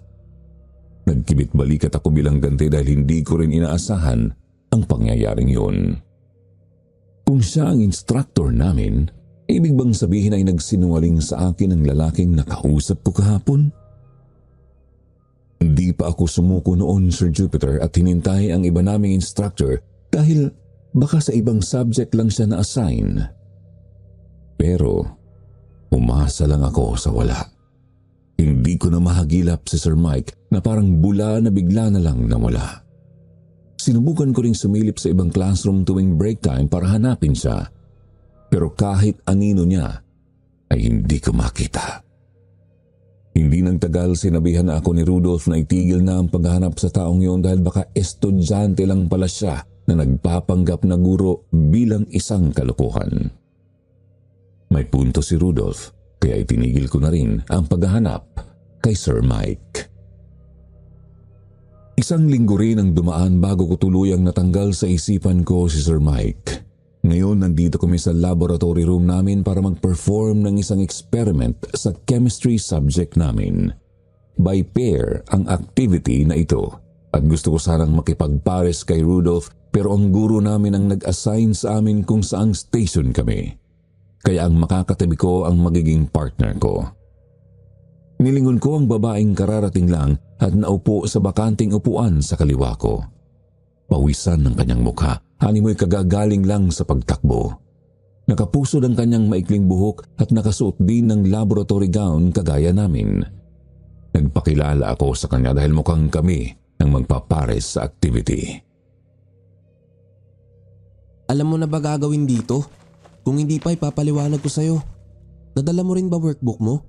Nagkibit balikat ako bilang ganti dahil hindi ko rin inaasahan ang pangyayaring yun. Kung siya ang instructor namin, ibig bang sabihin ay nagsinungaling sa akin ang lalaking nakausap ko kahapon? Hindi pa ako sumuko noon, Sir Jupiter, at hinintay ang iba naming instructor dahil baka sa ibang subject lang siya na-assign. Pero umasa lang ako sa wala. Hindi ko na mahagilap si Sir Mike na parang bula na bigla na lang nawala. Sinubukan ko ring sumilip sa ibang classroom tuwing break time para hanapin siya. Pero kahit anino niya ay hindi ko makita. Hindi nagtagal sinabihan na ako ni Rudolph na itigil na ang paghahanap sa taong yon dahil baka estudyante lang pala siya na nagpapanggap na guro bilang isang kalokohan. May punto si Rudolph kaya itinigil ko na rin ang paghahanap kay Sir Mike. Isang linggo rin ang dumaan bago ko tuluyang natanggal sa isipan ko si Sir Mike. Ngayon nandito kami sa laboratory room namin para mag-perform ng isang experiment sa chemistry subject namin. By pair ang activity na ito at gusto ko sanang makipagpares kay Rudolph pero ang guro namin ang nag-assign sa amin kung saang station kami. Kaya ang makakatabi ko ang magiging partner ko. Nilingon ko ang babaeng kararating lang at naupo sa bakanting upuan sa kaliwa ko. Pawisan ng kanyang mukha, animoy kagagaling lang sa pagtakbo. Nakapusod ang kanyang maikling buhok at nakasuot din ng laboratory gown kagaya namin. Nagpakilala ako sa kanya dahil mukhang kami ang magpapares sa activity. Alam mo na ba gagawin dito? Kung hindi pa ipapaliwanag ko sa'yo. Nadala mo rin ba workbook mo?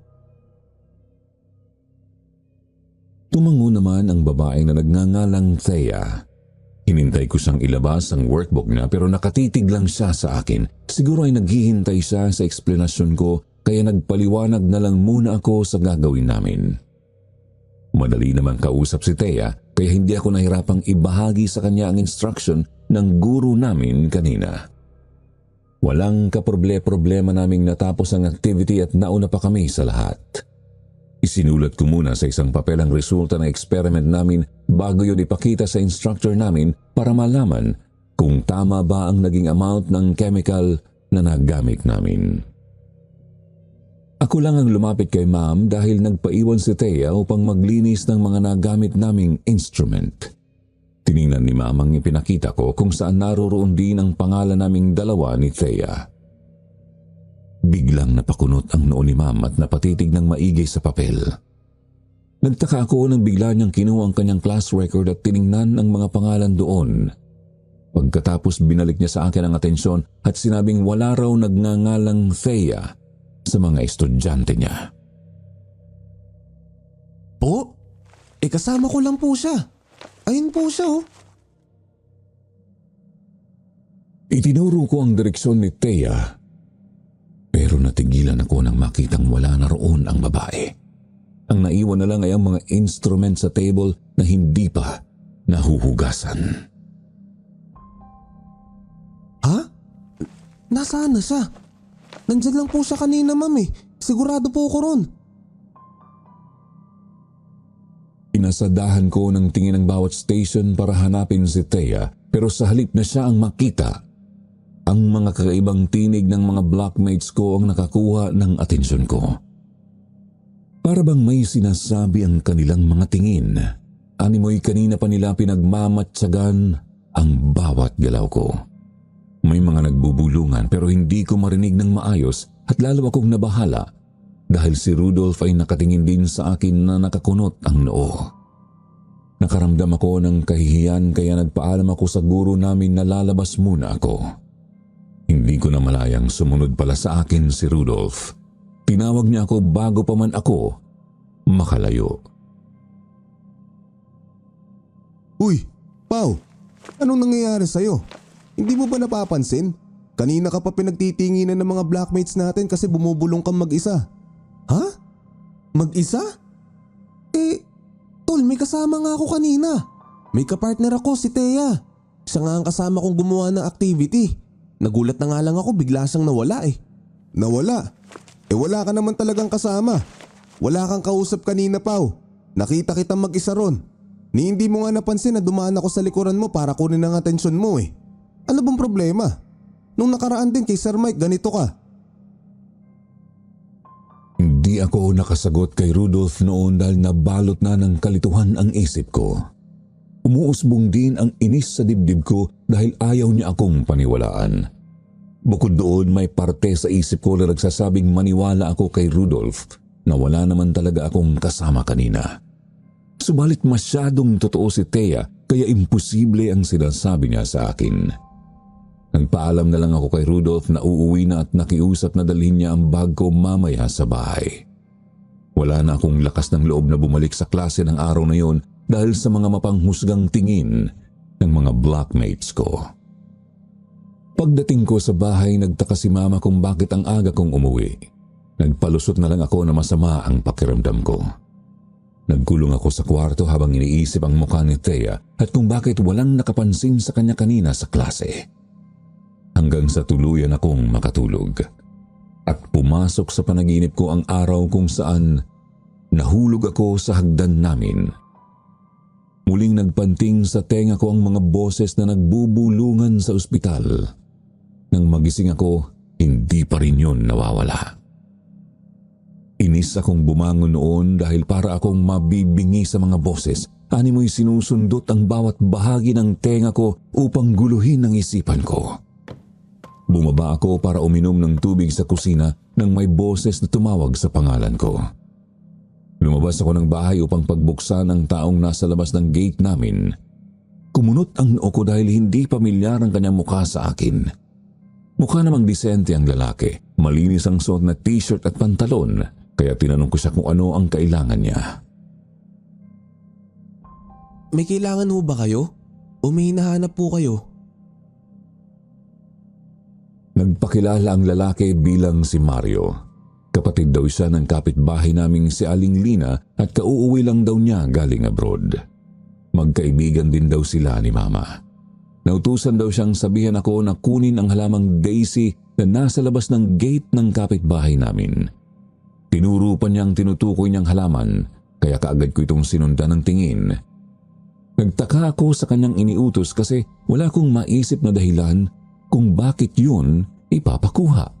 Tumango naman ang babaeng na nagngangalang Thea. Hinintay ko siyang ilabas ang workbook niya pero nakatitig lang siya sa akin. Siguro ay naghihintay siya sa eksplanasyon ko kaya nagpaliwanag na lang muna ako sa gagawin namin. Madali naman kausap si Thea kaya hindi ako nahirapang ibahagi sa kanya ang instruction ng guro namin kanina. Walang kaproble-problema naming natapos ang activity at nauna pa kami sa lahat. Isinulat ko muna sa isang papel ang resulta ng experiment namin bago yun ipakita sa instructor namin para malaman kung tama ba ang naging amount ng chemical na nagamit namin. Ako lang ang lumapit kay ma'am dahil nagpaiwan si Thea upang maglinis ng mga nagamit naming instrument. Tiningnan ni ma'am ang ipinakita ko kung saan naroroon din ang pangalan naming dalawa ni Thea. Biglang napakunot ang noo ni ma'am at napatitig ng maigi sa papel. Nagtaka ako nang bigla niyang kinuha ang kanyang class record at tiningnan ang mga pangalan doon. Pagkatapos binalik niya sa akin ang atensyon at sinabing wala raw nagngangalang Thea sa mga estudyante niya. Po? Kasama ko lang po siya. Ayun po siya oh. Itinuro ko ang direksyon ni Thea. Pero natigilan ako nang makitang wala na roon ang babae. Ang naiwan na lang ay ang mga instrument sa table na hindi pa nahuhugasan. Ha? Nasaan na siya? Nandyan lang po siya kanina ma'am eh. Sigurado po ako ron. Inasadahan ko ng tingin ang bawat station para hanapin si Thea pero sa halip na siya ang makita, ang mga kakaibang tinig ng mga blockmates ko ang nakakuha ng atensyon ko. Para bang may sinasabi ang kanilang mga tingin. Animoy kanina pa nila pinagmamatsagan ang bawat galaw ko. May mga nagbubulungan pero hindi ko marinig ng maayos at lalo akong nabahala dahil si Rudolph ay nakatingin din sa akin na nakakunot ang noo. Nakaramdam ako ng kahihiyan kaya nagpaalam ako sa guro namin na lalabas muna ako. Hindi ko na malayang sumunod pala sa akin si Rudolph. Tinawag niya ako bago pa man ako makalayo. Uy, Pao, anong nangyayari sa'yo? Hindi mo ba napapansin? Kanina ka pa pinagtitinginan ng mga blackmates natin kasi bumubulong kang mag-isa. Ha? Mag-isa? Tol, may kasama nga ako kanina. May kapartner ako, si Thea. Siya nga ang kasama kong gumawa ng activity. Nagulat na nga lang ako, bigla siyang nawala eh. Nawala? Wala ka naman talagang kasama. Wala kang kausap kanina, Pao. Nakita kitang mag-isa ron. Ni hindi mo nga napansin na dumaan ako sa likuran mo para kunin ang atensyon mo eh. Ano bang problema? Nung nakaraan din kay Sir Mike, ganito ka. Hindi ako nakasagot kay Rudolph noon dahil nabalot na ng kalituhan ang isip ko. Umuusbong din ang inis sa dibdib ko dahil ayaw niya akong paniwalaan. Bukod doon may parte sa isip ko na nagsasabing maniwala ako kay Rudolph na wala naman talaga akong kasama kanina. Subalit masyadong totoo si Thea kaya imposible ang sinasabi niya sa akin. Nagpaalam na lang ako kay Rudolph na uuwi na at nakiusap na dalhin niya ang bag ko mamaya sa bahay. Wala na akong lakas ng loob na bumalik sa klase ng araw na yon dahil sa mga mapanghusgang tingin ng mga blockmates ko. Pagdating ko sa bahay, nagtaka si Mama kung bakit ang aga kong umuwi. Nagpalusot na lang ako na masama ang pakiramdam ko. Nagkulong ako sa kwarto habang iniisip ang mukha ni Thea at kung bakit walang nakapansin sa kanya kanina sa klase. Hanggang sa tuluyan akong makatulog. At pumasok sa panaginip ko ang araw kung saan nahulog ako sa hagdan namin. Muling nagpanting sa tenga ko ang mga boses na nagbubulungan sa ospital. Nang magising ako, hindi pa rin yun nawawala. Inis akong bumangon noon dahil para akong mabibingi sa mga boses. Animoy sinusundot ang bawat bahagi ng tenga ko upang guluhin ang isipan ko. Bumaba ako para uminom ng tubig sa kusina nang may boses na tumawag sa pangalan ko. Lumabas ako ng bahay upang pagbuksan ang taong nasa labas ng gate namin. Kumunot ang noo ko dahil hindi pamilyar ang kanyang mukha sa akin. Mukha namang disente ang lalaki, malinis ang suot na t-shirt at pantalon, kaya tinanong ko siya kung ano ang kailangan niya. May kailangan ho ba kayo? O may hinahanap po kayo? Nagpakilala ang lalaki bilang si Mario. Kapatid daw siya ng kapitbahay naming si Aling Lina at kauuwi lang daw niya galing abroad. Magkaibigan din daw sila ni Mama. Nautusan daw siyang sabihan ako na kunin ang halamang daisy na nasa labas ng gate ng kapitbahay namin. Tinuro pa niyang tinutukoy niyang halaman kaya kaagad ko itong sinundan ng tingin. Nagtaka ako sa kanyang iniutos kasi wala akong maisip na dahilan kung bakit yun ipapakuha.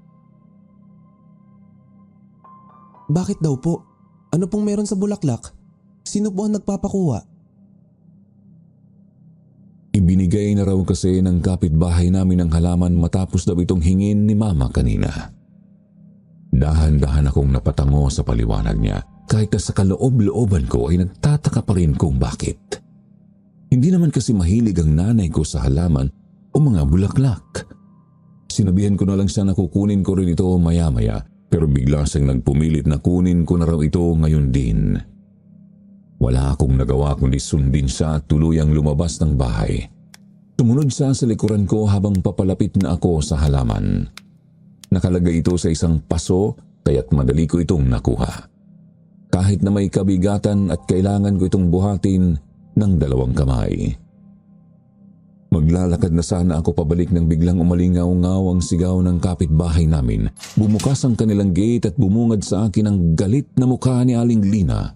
Bakit daw po? Ano pong meron sa bulaklak? Sino po ang nagpapakuha? Ibinigay na raw kasi ng kapitbahay namin ang halaman matapos daw itong hingin ni Mama kanina. Dahan-dahan akong napatango sa paliwanag niya kahit na sa kaloob-looban ko ay nagtataka pa rin kung bakit. Hindi naman kasi mahilig ang nanay ko sa halaman o mga bulaklak. Sinabihan ko na lang siya na kukunin ko rin ito maya-maya pero bigla siyang nagpumilit na kunin ko na raw ito ngayon din. Wala akong nagawa kundi sundin siya at tuluyang lumabas ng bahay. Tumunod siya sa likuran ko habang papalapit na ako sa halaman. Nakalagay ito sa isang paso kaya't madali ko itong nakuha. Kahit na may kabigatan at kailangan ko itong buhatin ng 2 kamay. Maglalakad na sana ako pabalik nang biglang umalingaw-ngaw ang sigaw ng kapitbahay namin. Bumukas ang kanilang gate at bumungad sa akin ang galit na mukha ni Aling Lina.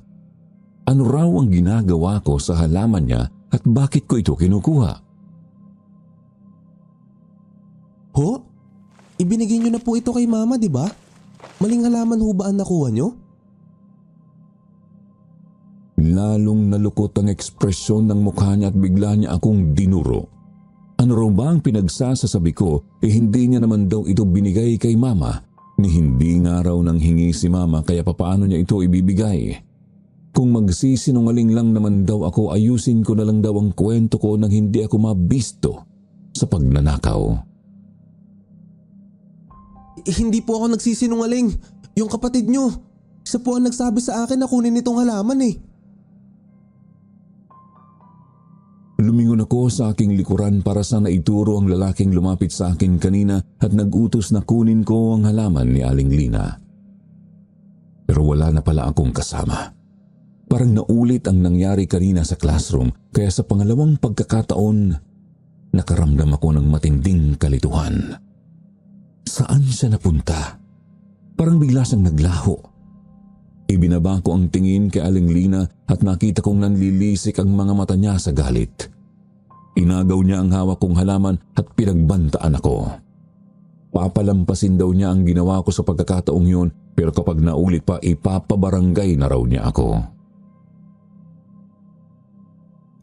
Ano raw ang ginagawa ko sa halaman niya at bakit ko ito kinukuha? Ho? Ibinigay niyo na po ito kay Mama, di ba? Maling halaman ho ba ang nakuha niyo? Lalong nalukot ang ekspresyon ng mukha niya at bigla niya akong dinuro. Ano raw ba ang pinagsasasabi ko hindi niya naman daw ito binigay kay Mama ni hindi nga raw nang hingi si mama kaya papaano niya ito ibibigay. Kung magsisinungaling lang naman daw ako, ayusin ko na lang daw ang kwento ko nang hindi ako mabisto sa pagnanakaw. Hindi po ako nagsisinungaling. Yung kapatid nyo, siya po ang nagsabi sa akin na kunin itong halaman eh. Lumingon ako sa aking likuran para sana ituro ang lalaking lumapit sa akin kanina at nag-utos na kunin ko ang halaman ni Aling Lina. Pero wala na pala akong kasama. Parang naulit ang nangyari kanina sa classroom kaya sa pangalawang pagkakataon, nakaramdam ako ng matinding kalituhan. Saan siya napunta? Parang bigla siyang naglaho. Ibinaba ko ang tingin kay Aling Lina at nakita kong nanlilisik ang mga mata niya sa galit. Inagaw niya ang hawak kong halaman at pinagbantaan ako. Papalampasin daw niya ang ginawa ko sa pagkakataong yun pero kapag naulit pa ipapabarangay na raw niya ako.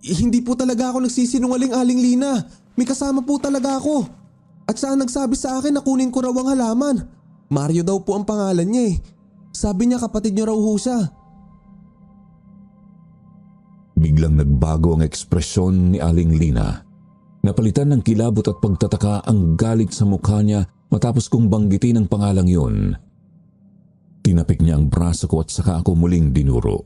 Hindi po talaga ako nagsisinungaling, Aling Lina. May kasama po talaga ako. At siya ang nagsabi sa akin na kunin ko raw ang halaman. Mario daw po ang pangalan niya eh. Sabi niya kapatid niyo raw ho siya. Biglang nagbago ang ekspresyon ni Aling Lina. Napalitan ng kilabot at pagtataka ang galit sa mukha niya matapos kong banggitin ang pangalang yun. Tinapik niya ang braso ko at saka ako muling dinuro.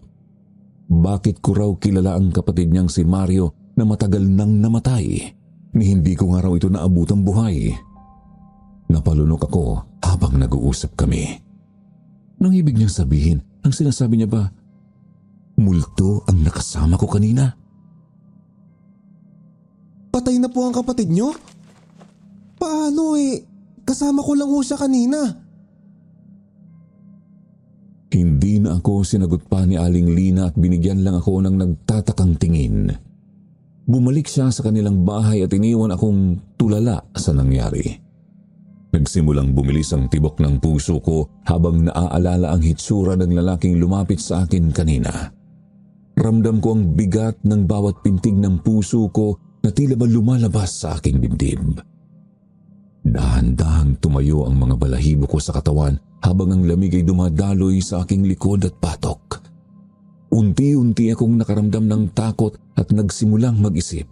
Bakit ko raw kilala ang kapatid niyang si Mario na matagal nang namatay? Ni hindi ko nga raw ito naabutang buhay. Napalunok ako habang nag-uusap kami. Nang ibig niyang sabihin, ang sinasabi niya ba, multo ang nakasama ko kanina? Patay na po ang kapatid niyo? Paano eh? Kasama ko lang ho siya kanina. Hindi na ako sinagot pa ni Aling Lina at binigyan lang ako ng nagtatakang tingin. Bumalik siya sa kanilang bahay at iniwan akong tulala sa nangyari. Nagsimulang bumilis ang tibok ng puso ko habang naaalala ang hitsura ng lalaking lumapit sa akin kanina. Ramdam ko ang bigat ng bawat pintig ng puso ko na tila ba lumalabas sa aking dibdib. Dahan-dahang tumayo ang mga balahibo ko sa katawan habang ang lamig ay dumadaloy sa aking likod at patok. Unti-unti akong nakaramdam ng takot at nagsimulang mag-isip.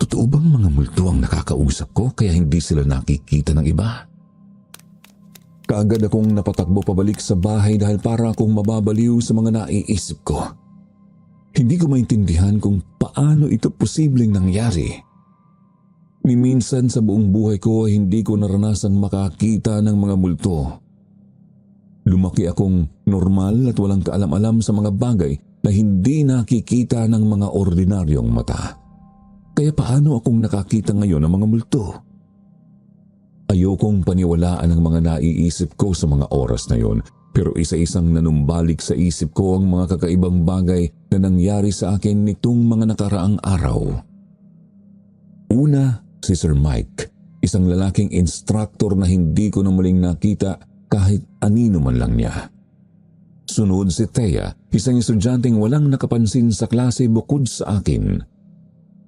Totoo bang mga multo ang nakakausap ko kaya hindi sila nakikita ng iba? Kaagad akong napatakbo pabalik sa bahay dahil para akong mababaliw sa mga naiisip ko. Hindi ko maintindihan kung paano ito posibleng nangyari. Ni minsan sa buong buhay ko ay hindi ko naranasang makakita ng mga multo. Lumaki akong normal at walang kaalam-alam sa mga bagay na hindi nakikita ng mga ordinaryong mata. Kaya paano akong nakakita ngayon ng mga multo? Ayokong paniwalaan ang mga naiisip ko sa mga oras na yon, pero isa-isang nanumbalik sa isip ko ang mga kakaibang bagay na nangyari sa akin nitong mga nakaraang araw. Una, si Sir Mike, isang lalaking instructor na hindi ko na muling nakita kahit anino man lang niya. Sunod si Thea, isang estudyanteng walang nakapansin sa klase bukod sa akin.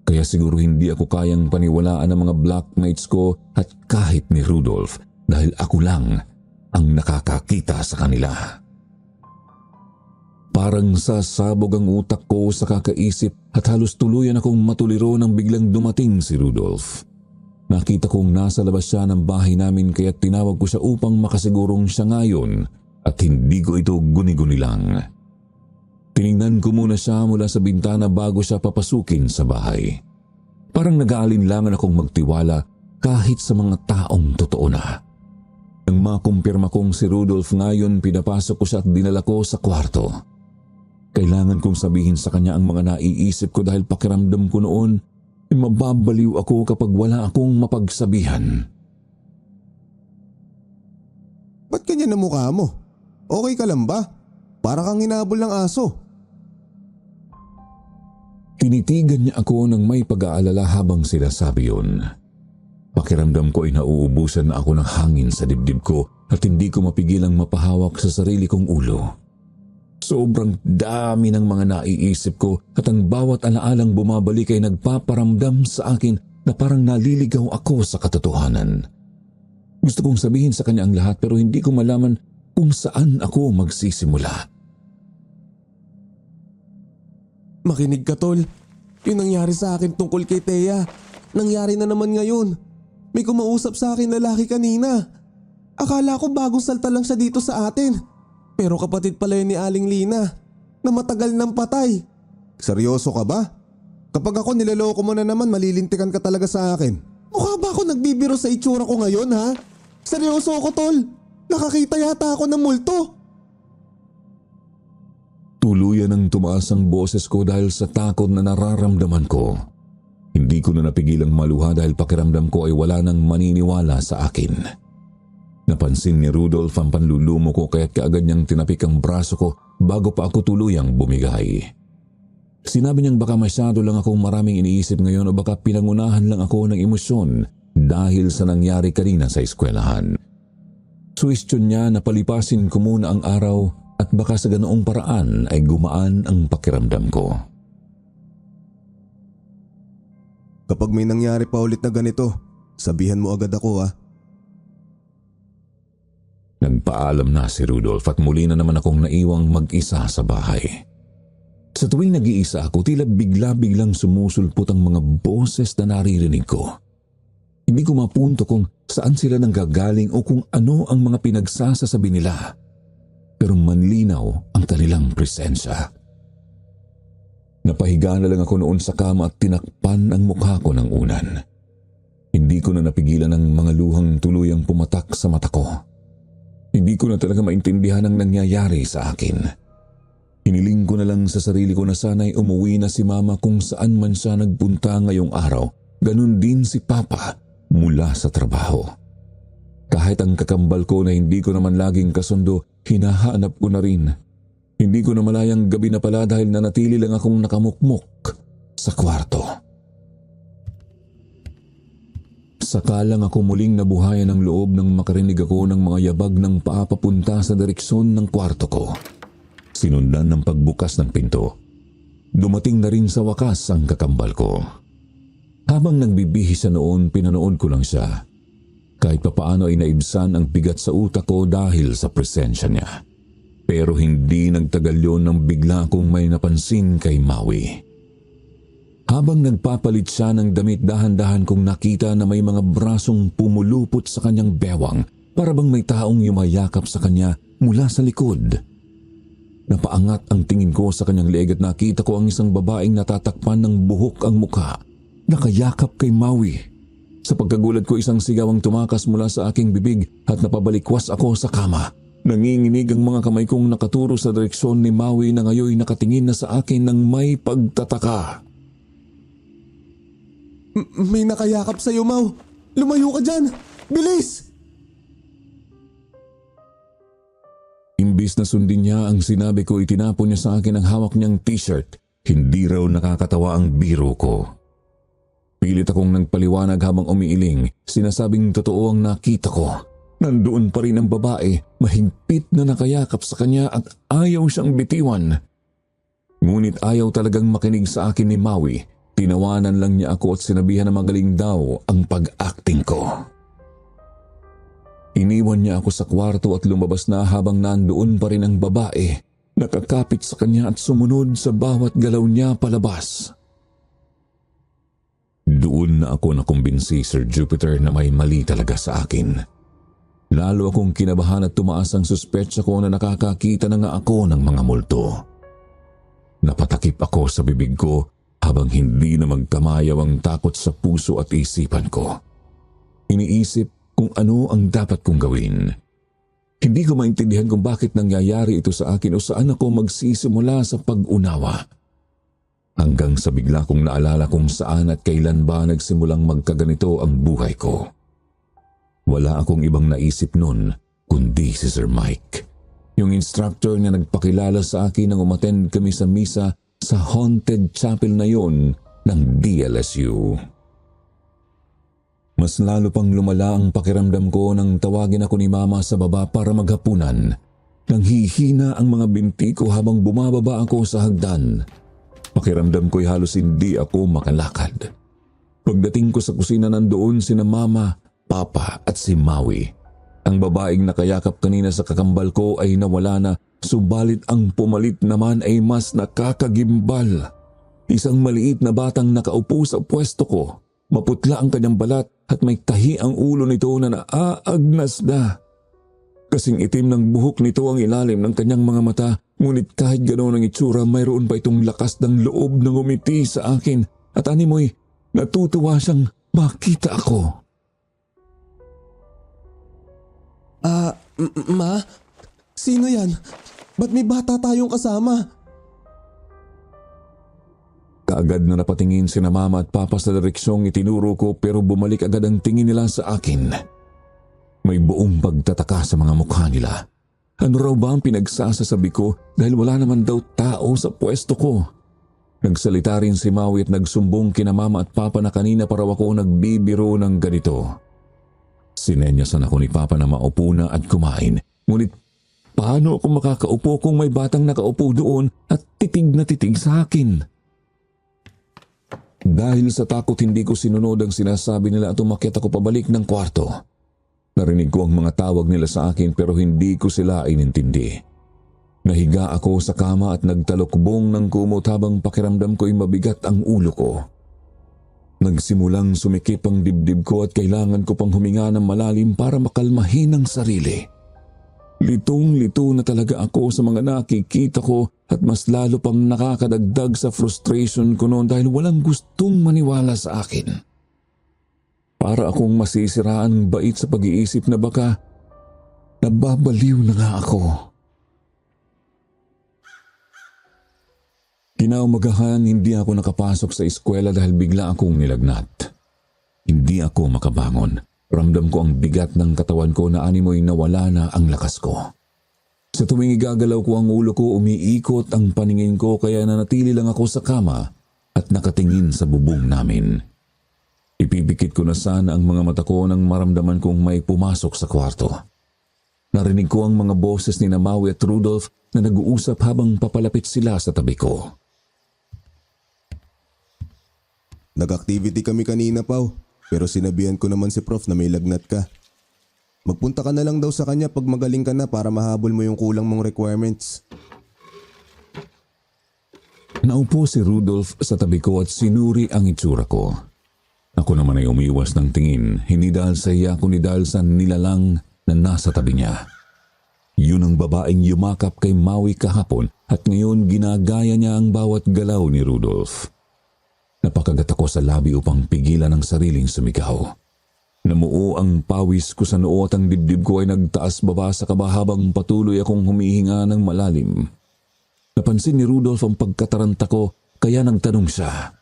Kaya siguro hindi ako kayang paniwalaan ng mga blackmates ko at kahit ni Rudolph dahil ako lang ang nakakakita sa kanila. Parang sasabog ang utak ko sa kakaisip at halos tuluyan akong matuliro nang biglang dumating si Rudolph. Nakita kong nasa labas siya ng bahay namin kaya tinawag ko siya upang makasigurong siya ngayon at hindi ko ito guni-guni lang. Tiningnan ko muna siya mula sa bintana bago siya papasukin sa bahay. Parang nag-aalinlangan akong magtiwala kahit sa mga taong totoo na. Nang makumpirma kong si Rudolph ngayon, pinapasok ko siya at dinala ko sa kwarto. Kailangan kong sabihin sa kanya ang mga naiisip ko dahil pakiramdam ko noon ay mababaliw ako kapag wala akong mapagsabihan. Ba't ganyan ang mukha mo? Okay ka lang ba? Para kang hinabol ng aso. Tinitigan niya ako ng may pag-aalala habang sinasabi yun. Pakiramdam ko ay nauubusan na ako ng hangin sa dibdib ko at hindi ko mapigilang mapahawak sa sarili kong ulo. Sobrang dami ng mga naiisip ko at ang bawat alaalang bumabalik ay nagpaparamdam sa akin na parang naliligaw ako sa katotohanan. Gusto kong sabihin sa kanya ang lahat pero hindi ko malaman kung saan ako magsisimula. Makinig ka, tol. Yung nangyari sa akin tungkol kay Thea, nangyari na naman ngayon. May kumausap sa akin lalaki kanina. Akala ko bagong salta lang siya dito sa atin. Pero kapatid pala yun ni Aling Lina na matagal nang patay. Seryoso ka ba? Kapag ako niloloko mo na naman, malilintikan ka talaga sa akin. Mukha ba ako nagbibiro sa itsura ko ngayon, ha? Seryoso ako, tol. Nakakita yata ako ng multo. Tuluyan ang tumaas ang boses ko dahil sa takot na nararamdaman ko. Hindi ko na napigilang maluha dahil pakiramdam ko ay wala nang maniniwala sa akin. Napansin ni Rudolph ang panlulumo ko kaya't kaagad niyang tinapik ang braso ko bago pa ako tuluyang bumigay. Sinabi niyang baka masyado lang akong maraming iniisip ngayon o baka pinangunahan lang ako ng emosyon dahil sa nangyari kanina sa eskwelahan. Suwestyon niya na palipasin ko muna ang araw at baka sa ganoong paraan ay gumaan ang pakiramdam ko. Kapag may nangyari pa ulit na ganito, sabihan mo agad ako, ha? Nagpaalam na si Rudolph at muli na naman akong naiwang mag-isa sa bahay. Sa tuwing nag-iisa ako, tila bigla-biglang sumusulpot ang mga boses na naririnig ko. Hindi ko mapunto kung saan sila nanggagaling o kung ano ang mga pinagsasasabi nila. Pero manlinaw ang kanilang presensya. Napahiga na lang ako noon sa kama at tinakpan ang mukha ko ng unan. Hindi ko na napigilan ang mga luhang tuluyang pumatak sa mata ko. Hindi ko na talaga maintindihan ang nangyayari sa akin. Hiniling ko na lang sa sarili ko na sana'y umuwi na si Mama kung saan man siya nagpunta ngayong araw. Ganun din si Papa mula sa trabaho. Kahit ang kakambal ko na hindi ko naman laging kasundo, hinahanap ko na rin. Hindi ko na malayang gabi na pala dahil nanatili lang akong nakamukmok sa kwarto. Saka lang ako muling nabuhayan ng loob nang makarinig ako ng mga yabag ng paa papunta sa direksyon ng kwarto ko. Sinundan ng pagbukas ng pinto. Dumating na rin sa wakas ang kakambal ko. Habang nagbibihis siya noon, pinanood ko lang siya. Kahit papaano ay naibsan ang bigat sa utak ko dahil sa presensya niya. Pero hindi nagtagal yun nang bigla akong may napansin kay Maui. Habang nagpapalit siya ng damit, dahan-dahan kong nakita na may mga brasong pumulupot sa kanyang bewang para bang may taong yumayakap sa kanya mula sa likod. Napaangat ang tingin ko sa kanyang leeg at nakita ko ang isang babaeng natatakpan ng buhok ang mukha, nakayakap kay Maui. Sa pagkagulat ko, isang sigaw ang tumakas mula sa aking bibig at napabalikwas ako sa kama. Nanginginig ang mga kamay kong nakaturo sa direksyon ni Maui na ngayon nakatingin na sa akin ng may pagtataka. May nakayakap sa'yo, Mau. Lumayo ka dyan! Bilis! Imbis na sundin niya ang sinabi ko, itinapon niya sa akin ang hawak niyang t-shirt. Hindi raw nakakatawa ang biro ko. Pilit akong nagpaliwanag habang umiiling. Sinasabing totoo ang nakita ko. Nandoon pa rin ang babae, mahigpit na nakayakap sa kanya at ayaw siyang bitiwan. Ngunit ayaw talagang makinig sa akin ni Maui. Tinawanan lang niya ako at sinabihan na magaling daw ang pag-acting ko. Iniwan niya ako sa kwarto at lumabas na habang nandoon pa rin ang babae. Nakakapit sa kanya at sumunod sa bawat galaw niya palabas. Doon na ako nakumbinsi, Sir Jupiter, na may mali talaga sa akin. Lalo akong kinabahan at tumaas ang suspetsa ko na nakakakita na nga ako ng mga multo. Napatakip ako sa bibig ko habang hindi na magkamayaw ang takot sa puso at isipan ko. Iniisip kung ano ang dapat kong gawin. Hindi ko maintindihan kung bakit nangyayari ito sa akin o saan ako magsisimula sa pag-unawa. Hanggang sa bigla kong naalala kung saan at kailan ba nagsimulang magkaganito ang buhay ko. Wala akong ibang naisip nun kundi si Sir Mike. Yung instructor na nagpakilala sa akin nang umattend kami sa misa sa haunted chapel na yon ng DLSU. Mas lalo pang lumala ang pakiramdam ko nang tawagin ako ni Mama sa baba para maghapunan. Nanghihina ang mga binti ko habang bumababa ako sa hagdan. Pakiramdam ko'y halos hindi ako makalakad. Pagdating ko sa kusina, nandoon sina Mama, Papa at si Maui. Ang babaeng nakayakap kanina sa kakambal ko ay nawala na, subalit ang pumalit naman ay mas nakakagimbal. Isang maliit na batang nakaupo sa pwesto ko. Maputla ang kanyang balat at may tahi ang ulo nito na naaagnas na. Kasing itim ng buhok nito ang ilalim ng kanyang mga mata, ngunit kahit ganoon ang itsura, mayroon pa itong lakas ng loob na ngumiti sa akin at animoy natutuwa siyang makita ako. Ma? Sino yan? Ba't may bata tayong kasama? Kaagad na napatingin sina Mama at Papa sa direksyong itinuro ko, pero bumalik agad ang tingin nila sa akin. May buong pagtataka sa mga mukha nila. Ano raw ba ang pinagsasasabi ko dahil wala naman daw tao sa pwesto ko? Nagsalita rin si Maui at nagsumbong kina Mama at Papa na kanina pa raw ako nagbibiro ng ganito. Sinenyasan ako ni Papa na maupo na at kumain. Ngunit paano ako makakaupo kung may batang nakaupo doon at titig na titig sa akin? Dahil sa takot hindi ko sinunod ang sinasabi nila at umakyat ako pabalik ng kwarto. Narinig ko ang mga tawag nila sa akin pero hindi ko sila inintindi. Nahiga ako sa kama at nagtalokbong ng kumot habang pakiramdam ko'y mabigat ang ulo ko. Nagsimulang sumikip ang dibdib ko at kailangan ko pang huminga ng malalim para makalmahin ang sarili. Litong-lito na talaga ako sa mga nakikita ko at mas lalo pang nakakadagdag sa frustration ko noon dahil walang gustong maniwala sa akin. Para akong masisiraan bait sa pag-iisip na baka nababaliw na nga ako. Kinaumagahan, hindi ako nakapasok sa eskwela dahil bigla akong nilagnat. Hindi ako makabangon. Ramdam ko ang bigat ng katawan ko na animoy nawala na ang lakas ko. Sa tuwing igagalaw ko ang ulo ko, umiikot ang paningin ko kaya nanatili lang ako sa kama at nakatingin sa bubong namin. Ipipikit ko na sana ang mga mata ko nang maramdaman kong may pumasok sa kwarto. Narinig ko ang mga boses ni Maui at Rudolph na nag-uusap habang papalapit sila sa tabi ko. Nag-activity kami kanina, Pao. Pero sinabihan ko naman si Prof na may lagnat ka. Magpunta ka na lang daw sa kanya pag magaling ka na para mahabol mo yung kulang mong requirements. Naupo si Rudolph sa tabi ko at sinuri ang itsura ko. Ako naman ay umiwas ng tingin, hindi dahil sa iya kundi dahil sa nilalang na nasa tabi niya. Yun ang babaeng yumakap kay Maui kahapon at ngayon ginagaya niya ang bawat galaw ni Rudolph. Napakagat ako sa labi upang pigilan ang sariling sumigaw. Namuo ang pawis ko sa noo at ang dibdib ko ay nagtaas baba sa kaba habang patuloy akong humihinga ng malalim. Napansin ni Rudolph ang pagkataranta ko kaya nagtanong siya.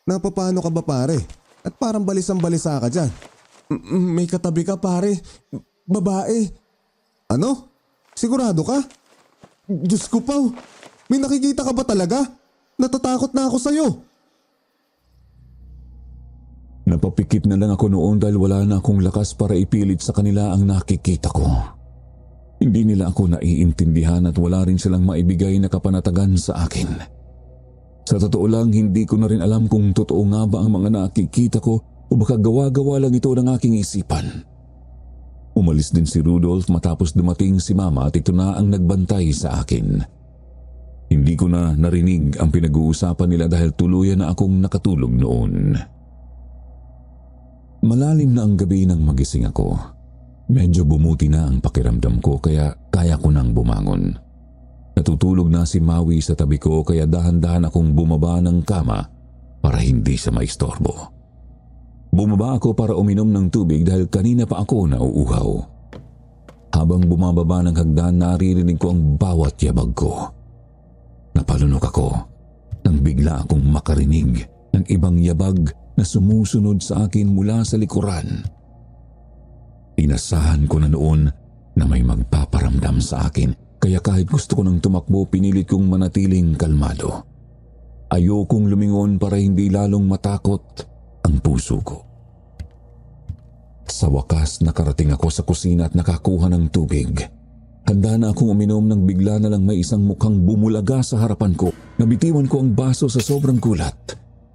Napapano ka ba, pare? At parang balisang-balisa ka dyan. May katabi ka, pare. Babae. Ano? Sigurado ka? Diyos ko, Pao. May nakikita ka ba talaga? Natatakot na ako sa'yo. Napapikit na lang ako noon dahil wala na akong lakas para ipilit sa kanila ang nakikita ko. Hindi nila ako naiintindihan at wala rin silang maibigay na kapanatagan sa akin. Sa totoo lang, hindi ko na rin alam kung totoo nga ba ang mga nakikita ko o baka gawa-gawa lang ito ng aking isipan. Umalis din si Rudolph matapos dumating si Mama at ito na ang nagbantay sa akin. Hindi ko na narinig ang pinag-uusapan nila dahil tuluyan na akong nakatulog noon. Malalim na ang gabi nang magising ako. Medyo bumuti na ang pakiramdam ko kaya kaya ko nang bumangon. Natutulog na si Maui sa tabi ko kaya dahan-dahan akong bumaba ng kama para hindi siya maistorbo. Bumaba ako para uminom ng tubig dahil kanina pa ako nauuhaw. Habang bumababa ng hagdan, naririnig ko ang bawat yabag ko. Napalunok ako nang bigla akong makarinig ng ibang yabag na sumusunod sa akin mula sa likuran. Inasahan ko na noon na may magpaparamdam sa akin kaya kahit gusto ko nang tumakbo pinilit kong manatiling kalmado. Ayokong lumingon para hindi lalong matakot ang puso ko. Sa wakas nakarating ako sa kusina at nakakuha ng tubig. Handa na akong uminom nang bigla na lang may isang mukhang bumulaga sa harapan ko. Nabitiwan ko ang baso sa sobrang gulat.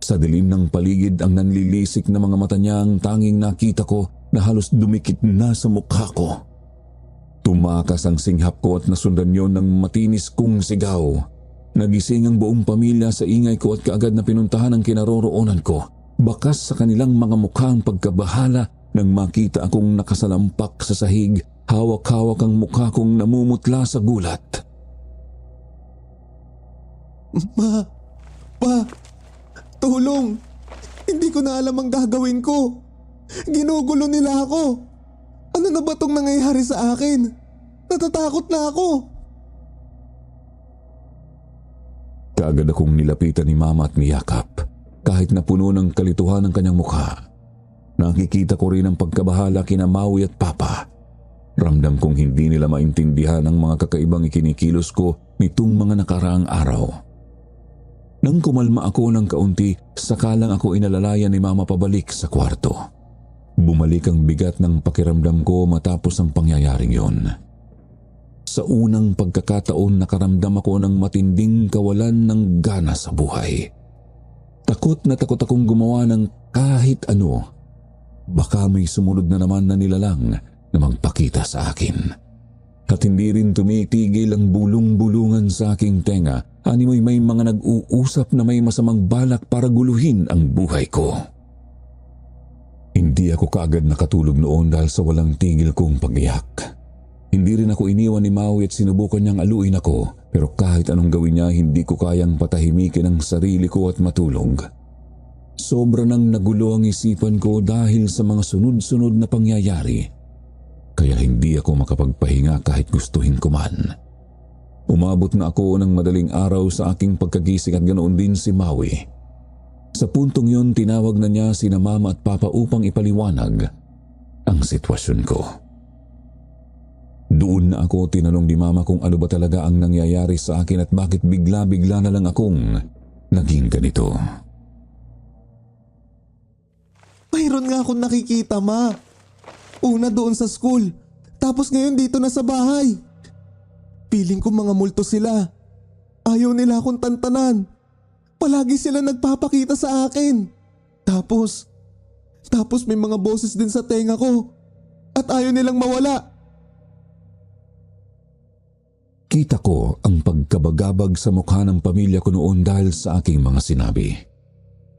Sa dilim ng paligid ang nanlilisik na mga mata niya ang tanging nakita ko na halos dumikit na sa mukha ko. Tumakas ang singhap ko at nasundan yon ng matinis kong sigaw. Nagising ang buong pamilya sa ingay ko at kaagad na pinuntahan ang kinaroroonan ko. Bakas sa kanilang mga mukha ang pagkabahala nang makita akong nakasalampak sa sahig, hawak-hawak ang mukha kong namumutla sa gulat. Pa, tulong! Hindi ko na alam ang gagawin ko. Ginugulo nila ako. Ano na ba itong nangyayari sa akin? Natatakot na ako. Kaagad akong nilapitan ni Mama at niyakap. Kahit na puno ng kalituhan ang kanyang mukha, nakikita ko rin ang pagkabahala kina Maui at Papa. Ramdam kong hindi nila maintindihan ang mga kakaibang ikinikilos ko nitong mga nakaraang araw. Nang kumalma ako ng kaunti, saka lang ako inalalayan ni Mama pabalik sa kwarto. Bumalik ang bigat ng pakiramdam ko matapos ang pangyayaring yon. Sa unang pagkakataon nakaramdam ako ng matinding kawalan ng gana sa buhay. Takot na takot akong gumawa ng kahit ano. Baka may sumunod na naman na nilalang na magpakita sa akin. At hindi rin tumitigil ang bulong-bulungan sa aking tenga. Animoy may mga nag-uusap na may masamang balak para guluhin ang buhay ko. Hindi ako kaagad nakatulog noon dahil sa walang tigil kong pag-iyak. Hindi rin ako iniwan ni Maui at sinubukan niyang aluin ako. Pero kahit anong gawin niya, hindi ko kayang patahimikin ang sarili ko at matulog. Sobra nang nagulo ang isipan ko dahil sa mga sunod-sunod na pangyayari. Kaya hindi ako makapagpahinga kahit gustuhin ko man. Umabot na ako ng madaling araw sa aking pagkagising at ganoon din si Maui. Sa puntong yon, tinawag na niya sina Mama at Papa upang ipaliwanag ang sitwasyon ko. Doon na ako tinanong ni Mama kung ano ba talaga ang nangyayari sa akin at bakit bigla-bigla na lang akong naging ganito. Mayroon nga akong nakikita, Ma. Una doon sa school, tapos ngayon dito na sa bahay. Piling ko mga multo sila. Ayaw nila akong tantanan. Palagi sila nagpapakita sa akin. Tapos may mga boses din sa tenga ko at ayaw nilang mawala. Kita ko ang pagkabagabag sa mukha ng pamilya ko noon dahil sa aking mga sinabi.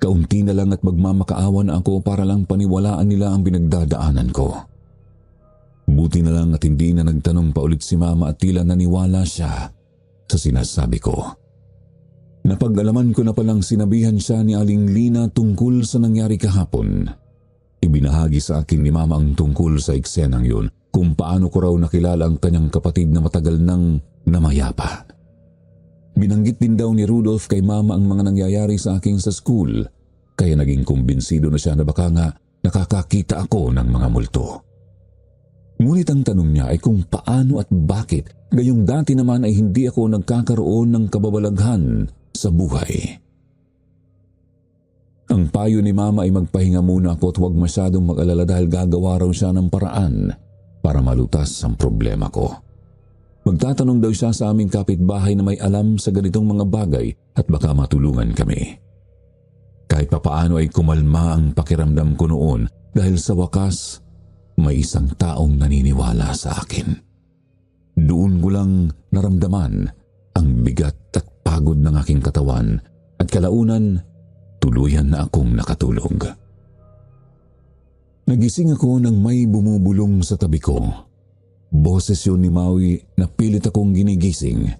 Kaunti na lang at magmamakaawa na ako para lang paniwalaan nila ang pinagdadaanan ko. Buti na lang at hindi na nagtanong pa ulit si Mama at tila naniwala siya sa sinasabi ko. Napag-alaman ko na palang sinabihan siya ni Aling Lina tungkol sa nangyari kahapon. Ibinahagi sa akin ni Mama ang tungkol sa eksenang yun, kung paano ko raw nakilala ang kanyang kapatid na matagal nang namayapa. Binanggit din daw ni Rudolph kay Mama ang mga nangyayari sa akin sa school, kaya naging kumbinsido na siya na baka nga nakakakita ako ng mga multo. Ngunit ang tanong niya ay kung paano at bakit, gayong dati naman ay hindi ako nagkakaroon ng kababalaghan sa buhay. Ang payo ni Mama ay magpahinga muna ako at huwag masyadong mag-alala dahil gagawa raw siya ng paraan para malutas ang problema ko. Magtatanong daw siya sa aming kapitbahay na may alam sa ganitong mga bagay at baka matulungan kami. Kahit papaano ay kumalma ang pakiramdam ko noon dahil sa wakas may isang taong naniniwala sa akin. Doon ko lang naramdaman ang bigat at pagod ng aking katawan at kalaunan tuluyan na akong nakatulog. Nagising ako nang may bumubulong sa tabi ko. Boses yun ni Maui na pilit akong ginigising.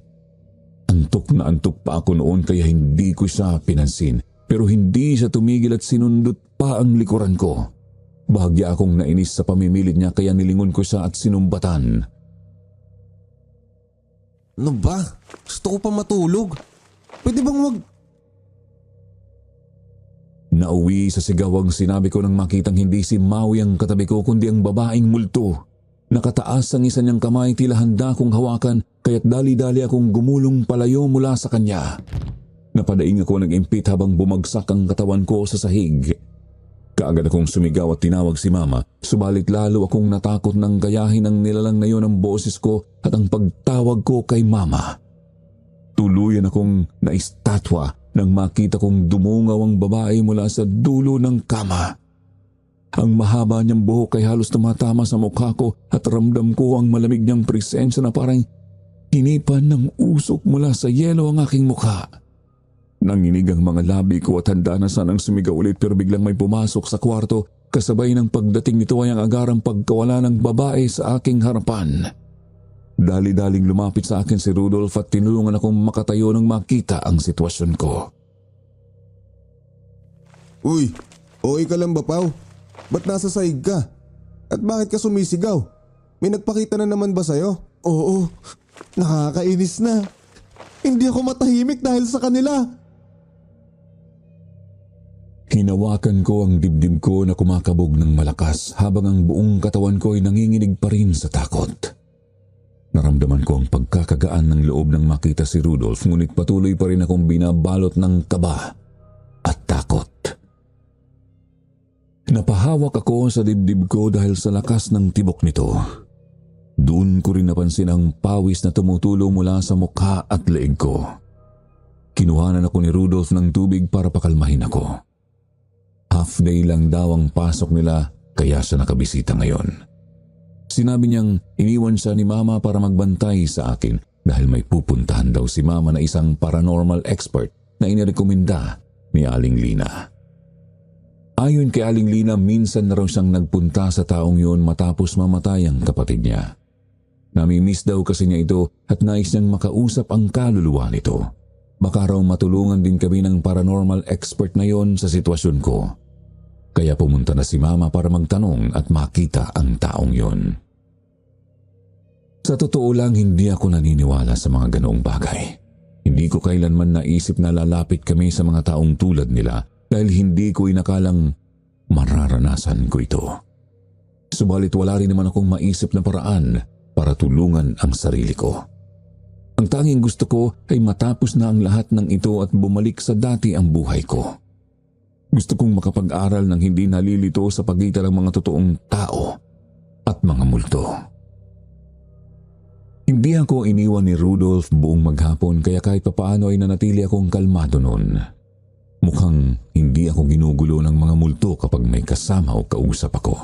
Antok na antok pa ako noon kaya hindi ko siya pinansin, pero hindi siya tumigil at sinundot pa ang likuran ko. Bahagya akong nainis sa pamimilit niya kaya nilingon ko siya at sinumbatan. Ano ba? Gusto ko pa matulog. Pwede bang Nauwi sa sigaw ang sinabi ko nang makitang hindi si Maui ang katabi ko kundi ang babaeng multo. Nakataas ang isa niyang kamay, tila handa akong hawakan, kaya't dali-dali akong gumulong palayo mula sa kanya. Napadaing ako nag-impit habang bumagsak ang katawan ko sa sahig. Kaagad akong sumigaw at tinawag si Mama, subalit lalo akong natakot nang gayahin ang nilalang na yon ang boses ko at ang pagtawag ko kay Mama. Tuluyan akong naistatwa nang makita kong dumungaw ang babae mula sa dulo ng kama. Ang mahaba niyang buhok ay halos tumatama sa mukha ko at ramdam ko ang malamig niyang presensya na parang hinipan ng usok mula sa yelo ang aking mukha. Nanginig ang mga labi ko at handa na sanang sumigaw ulit pero biglang may pumasok sa kwarto kasabay ng pagdating nito ay ang agarang pagkawala ng babae sa aking harapan. Dali-daling lumapit sa akin si Rudolph at tinulungan akong makatayo nang makita ang sitwasyon ko. Uy, okay ka lang ba, Pao? Ba't nasa sahig ka? At bakit ka sumisigaw? May nagpakita na naman ba sa'yo? Oo, nakakainis na. Hindi ako matahimik dahil sa kanila. Hinawakan ko ang dibdib ko na kumakabog ng malakas habang ang buong katawan ko ay nanginginig pa rin sa takot. Naramdaman ko ang pagkakagaan ng loob nang makita si Rudolph ngunit patuloy pa rin akong binabalot ng kaba at takot. Napahawak ako sa dibdib ko dahil sa lakas ng tibok nito. Doon ko rin napansin ang pawis na tumutulo mula sa mukha at leeg ko. Kinuhanan ako ni Rudolph ng tubig para pakalmahin ako. Half day lang daw ang pasok nila kaya siya nakabisita ngayon. Sinabi niyang iniwan siya ni Mama para magbantay sa akin dahil may pupuntahan daw si Mama na isang paranormal expert na inirekomenda ni Aling Lina. Ayon kay Aling Lina, minsan na raw siyang nagpunta sa taong yun matapos mamatay ang kapatid niya. Namimiss daw kasi niya ito at nais niyang makausap ang kaluluwa nito. Baka raw matulungan din kami ng paranormal expert na yon sa sitwasyon ko. Kaya pumunta na si Mama para magtanong at makita ang taong yon. Sa totoo lang, hindi ako naniniwala sa mga ganoong bagay. Hindi ko kailanman naisip na lalapit kami sa mga taong tulad nila dahil hindi ko inakalang mararanasan ko ito. Subalit wala rin naman akong maisip na paraan para tulungan ang sarili ko. Ang tanging gusto ko ay matapos na ang lahat ng ito at bumalik sa dati ang buhay ko. Gusto kong makapag-aral ng hindi nalilito sa pagitan ng mga totoong tao at mga multo. Hindi ako iniwan ni Rudolph buong maghapon kaya kahit papaano ay nanatili akong kalmado noon. Mukhang hindi ako ginugulo ng mga multo kapag may kasama o kausap ako.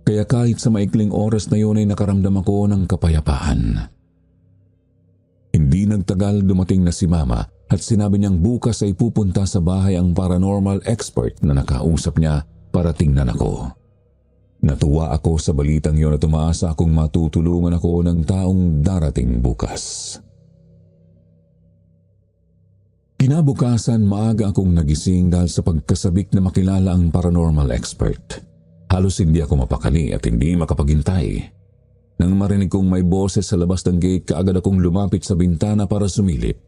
Kaya kahit sa maikling oras na yun ay nakaramdam ako ng kapayapaan. Hindi nagtagal dumating na si Mama at sinabi niyang bukas ay pupunta sa bahay ang paranormal expert na nakausap niya para tingnan ako. Natuwa ako sa balitang yun at umaasa akong matutulungan ako ng taong darating bukas. Kinabukasan maaga akong nagising dahil sa pagkasabik na makilala ang paranormal expert. Halos hindi ako mapakali at hindi makapaghintay. Nang marinig kong may boses sa labas ng gate, kaagad akong lumapit sa bintana para sumilip.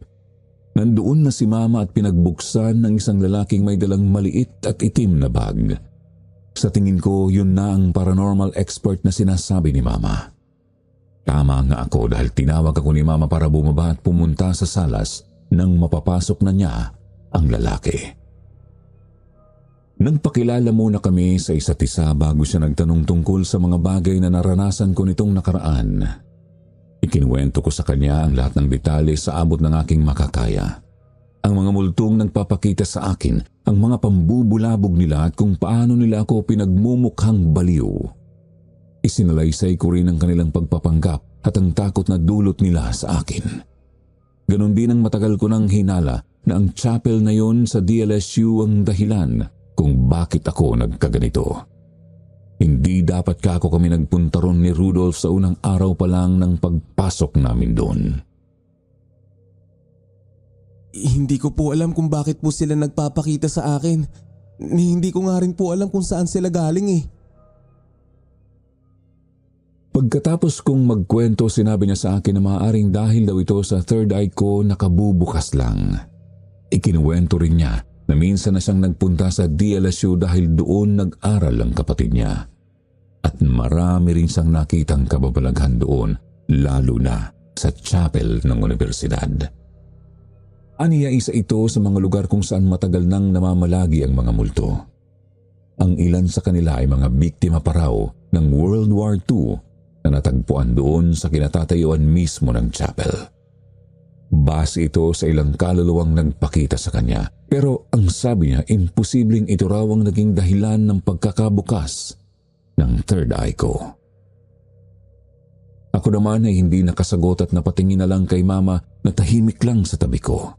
Nandoon na si Mama at pinagbuksan ng isang lalaking may dalang maliit at itim na bag. Sa tingin ko, yun na ang paranormal expert na sinasabi ni Mama. Tama nga ako dahil tinawag ako ni Mama para bumaba at pumunta sa salas nang mapapasok na niya ang lalaki. Nagpakilala muna kami sa isa't isa bago siya nagtanong tungkol sa mga bagay na naranasan ko nitong nakaraan. Ikinuwento ko sa kanya ang lahat ng detalye sa abot ng aking makakaya. Ang mga multong nagpapakita sa akin, ang mga pambubulabog nila at kung paano nila ako pinagmumukhang baliw. Isinalaysay ko rin ang kanilang pagpapanggap at ang takot na dulot nila sa akin. Ganon din ang matagal ko nang hinala na ang chapel na yon sa DLSU ang dahilan kung bakit ako nagkaganito. Hindi dapat ka ako kami nagpunta ron ni Rudolph sa unang araw pa lang ng pagpasok namin doon. Hindi ko po alam kung bakit po sila nagpapakita sa akin. Hindi ko nga rin po alam kung saan sila galing eh. Pagkatapos kong magkwento, sinabi niya sa akin na maaaring dahil daw ito sa third eye ko nakabubukas lang. Ikinuwento rin niya na minsan na siyang nagpunta sa DLSU dahil doon nag-aral ang kapatid niya. At marami rin siyang nakitang kababalaghan doon, lalo na sa chapel ng universidad. Aniya isa ito sa mga lugar kung saan matagal nang namamalagi ang mga multo. Ang ilan sa kanila ay mga biktima pa raw ng World War II na natagpuan doon sa kinatatayuan mismo ng chapel. Base ito sa ilang kaluluwang nagpakita sa kanya. Pero ang sabi niya, imposibleng ito raw ang naging dahilan ng pagkakabukas ng third eye ko. Ako naman ay hindi nakasagot at napatingin na lang kay Mama na tahimik lang sa tabi ko.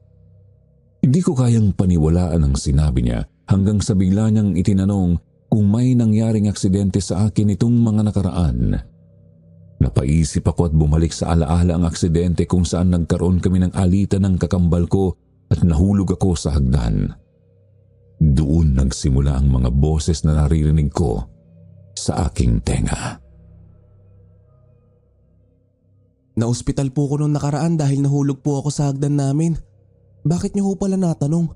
Hindi ko kayang paniwalaan ang sinabi niya hanggang sa bigla niyang itinanong kung may nangyaring aksidente sa akin itong mga nakaraan. Napaisip ako at bumalik sa alaala ang aksidente kung saan nagkaroon kami ng alitan ng kakambal ko at nahulog ako sa hagdan. Doon nagsimula ang mga boses na naririnig ko sa aking tenga. Na-ospital po ko nung nakaraan dahil nahulog po ako sa hagdan namin. Bakit niyo ho pala natanong?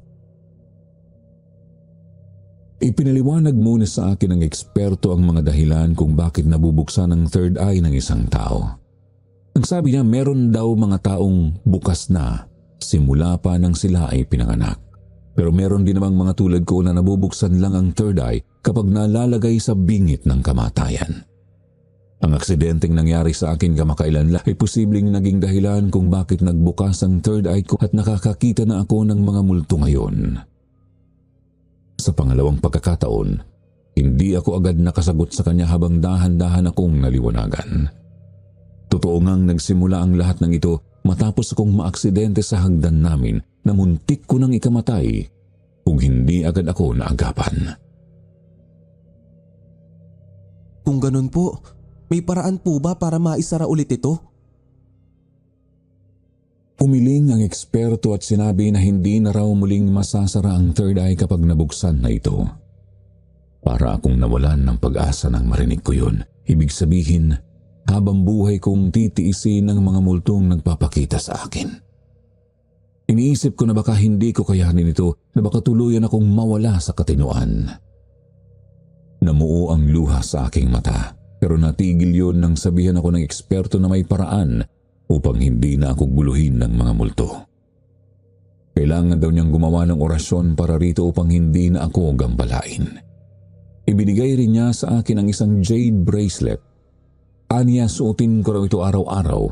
Ipinaliwanag muna sa akin ng eksperto ang mga dahilan kung bakit nabubuksan ang third eye ng isang tao. Ang sabi niya, meron daw mga taong bukas na simula pa nang sila ay pinanganak. Pero meron din namang mga tulad ko na nabubuksan lang ang third eye kapag nalalagay sa bingit ng kamatayan. Ang aksidenteng nangyari sa akin kamakailan lang ay posibleng naging dahilan kung bakit nagbukas ang third eye ko at nakakakita na ako ng mga multo ngayon. Sa pangalawang pagkakataon, hindi ako agad nakasagot sa kanya habang dahan-dahan akong naliwanagan. Totoo ngang nagsimula ang lahat ng ito matapos akong maaksidente sa hagdan namin na muntik ko nang ikamatay kung hindi agad ako naagapan. Kung ganun po, may paraan po ba para maisara ulit ito? Umiling ang eksperto at sinabi na hindi na raw muling masasara ang third eye kapag nabuksan na ito. Para akong nawalan ng pag-asa nang marinig ko yun. Ibig sabihin, habang buhay kong titiisin ang mga multong nagpapakita sa akin. Iniisip ko na baka hindi ko kayanin ito, na baka tuluyan akong mawala sa katinoan. Namuo ang luha sa aking mata, pero natigil yun nang sabihan ako ng eksperto na may paraan upang hindi na ako guluhin ng mga multo. Kailangan daw niyang gumawa ng orasyon para rito upang hindi na ako gambalain. Ibinigay rin niya sa akin ang isang jade bracelet. Aniya, suotin ko raw ito araw-araw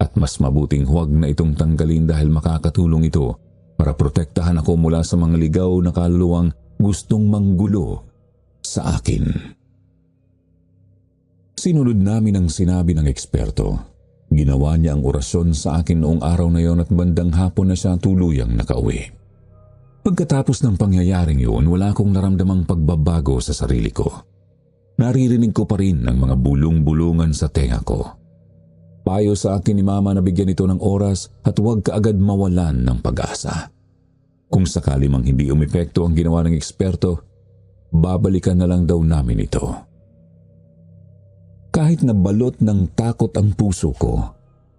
at mas mabuting huwag na itong tanggalin dahil makakatulong ito para protektahan ako mula sa mga ligaw na kaluluwang gustong manggulo sa akin. Sinunod namin ang sinabi ng eksperto. Ginawa niya ang orasyon sa akin noong araw na yon at bandang hapon na siya tuluyang nakauwi. Pagkatapos ng pangyayaring yun, wala akong naramdamang pagbabago sa sarili ko. Naririnig ko pa rin ang mga bulong-bulungan sa tenga ko. Payo sa akin ni Mama na bigyan ito ng oras at huwag kaagad mawalan ng pag-asa. Kung sakali mang hindi umepekto ang ginawa ng eksperto, babalikan na lang daw namin ito. Kahit na balot ng takot ang puso ko,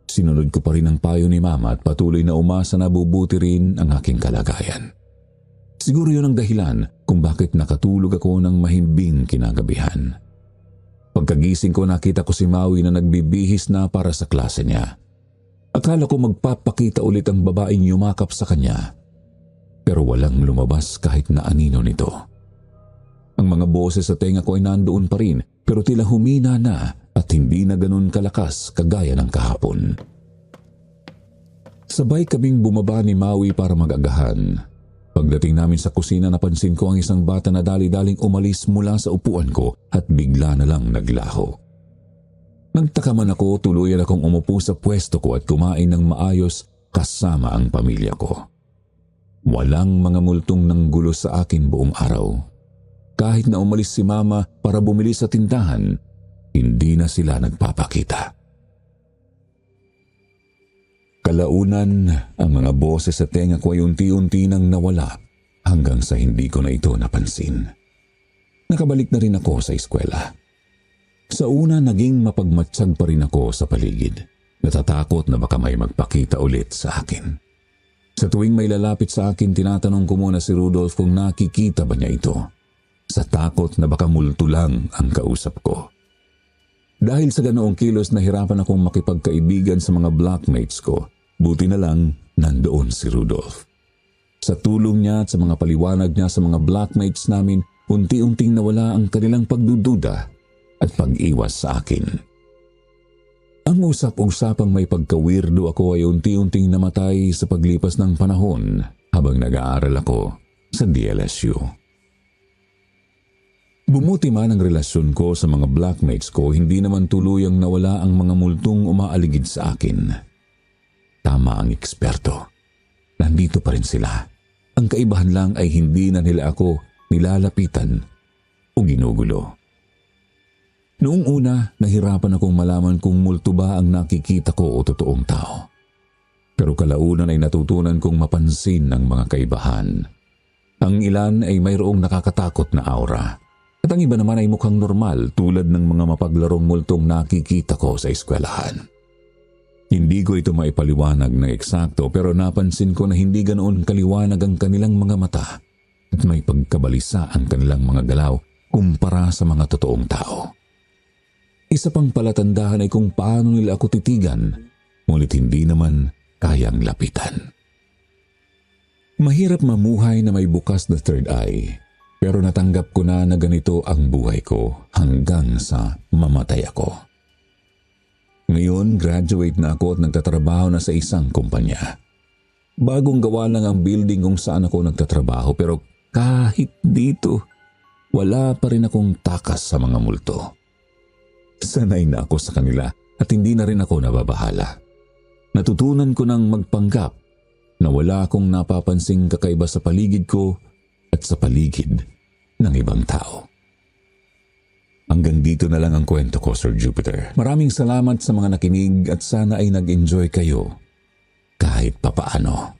sinunod ko pa rin ang payo ni Mama at patuloy na umasa na bubuti rin ang aking kalagayan. Siguro yun ang dahilan kung bakit nakatulog ako ng mahimbing kinagabihan. Pagkagising ko, nakita ko si Maui na nagbibihis na para sa klase niya. Akala ko magpapakita ulit ang babaeng yumakap sa kanya, pero walang lumabas kahit na anino nito. Ang mga boses sa tenga ko ay nandoon pa rin, pero tila humina na at hindi na ganun kalakas kagaya ng kahapon. Sabay kaming bumaba ni Maui para mag-agahan. Pagdating namin sa kusina, napansin ko ang isang bata na dali-daling umalis mula sa upuan ko at bigla na lang naglaho. Nagtaka man ako, tuluyan akong umupo sa pwesto ko at kumain ng maayos kasama ang pamilya ko. Walang mga multong nanggulo sa akin buong araw. Kahit na umalis si Mama para bumili sa tindahan, hindi na sila nagpapakita. Kalaunan, ang mga boses sa tenga ko ay unti-unti nang nawala hanggang sa hindi ko na ito napansin. Nakabalik na rin ako sa eskwela. Sa una, naging mapagmatsyag pa rin ako sa paligid. Natatakot na baka may magpakita ulit sa akin. Sa tuwing may lalapit sa akin, tinatanong ko muna si Rudolph kung nakikita ba niya ito. Sa takot na baka multo lang ang kausap ko. Dahil sa ganoong kilos, nahirapan akong makipagkaibigan sa mga blockmates ko. Buti na lang nandoon si Rudolph. Sa tulong niya at sa mga paliwanag niya sa mga blockmates namin, unti-unting nawala ang kanilang pagdududa at pag-iwas sa akin. Ang usap-usapang may pagka-weirdo ako ay unti-unting namatay sa paglipas ng panahon habang nag-aaral ako sa DLSU. Bumuti man ang relasyon ko sa mga blackmates ko, hindi naman tuluyang nawala ang mga multong umaaligid sa akin. Tama ang eksperto. Nandito pa rin sila. Ang kaibahan lang ay hindi na nila ako nilalapitan o ginugulo. Noong una, nahirapan akong malaman kung multo ba ang nakikita ko o totoong tao. Pero kalaunan ay natutunan kong mapansin ang mga kaibahan. Ang ilan ay mayroong nakakatakot na aura. At ang iba naman ay mukhang normal tulad ng mga mapaglarong multong nakikita ko sa eskwelahan. Hindi ko ito maipaliwanag ng eksakto pero napansin ko na hindi ganoon kaliwanag ang kanilang mga mata at may pagkabalisa ang kanilang mga galaw kumpara sa mga totoong tao. Isa pang palatandahan ay kung paano nila ako titigan, ngunit hindi naman kayang lapitan. Mahirap mamuhay na may bukas na third eye, pero natanggap ko na ganito ang buhay ko hanggang sa mamatay ako. Ngayon, graduate na ako at nagtatrabaho na sa isang kumpanya. Bagong gawa lang ang building kung saan ako nagtatrabaho pero kahit dito, wala pa rin akong takas sa mga multo. Sanay na ako sa kanila at hindi na rin ako nababahala. Natutunan ko nang magpanggap na wala akong napapansing kakaiba sa paligid ko at sa paligid ng ibang tao. Hanggang dito na lang ang kwento ko, Sir Jupiter. Maraming salamat sa mga nakinig at sana ay nag-enjoy kayo kahit papaano.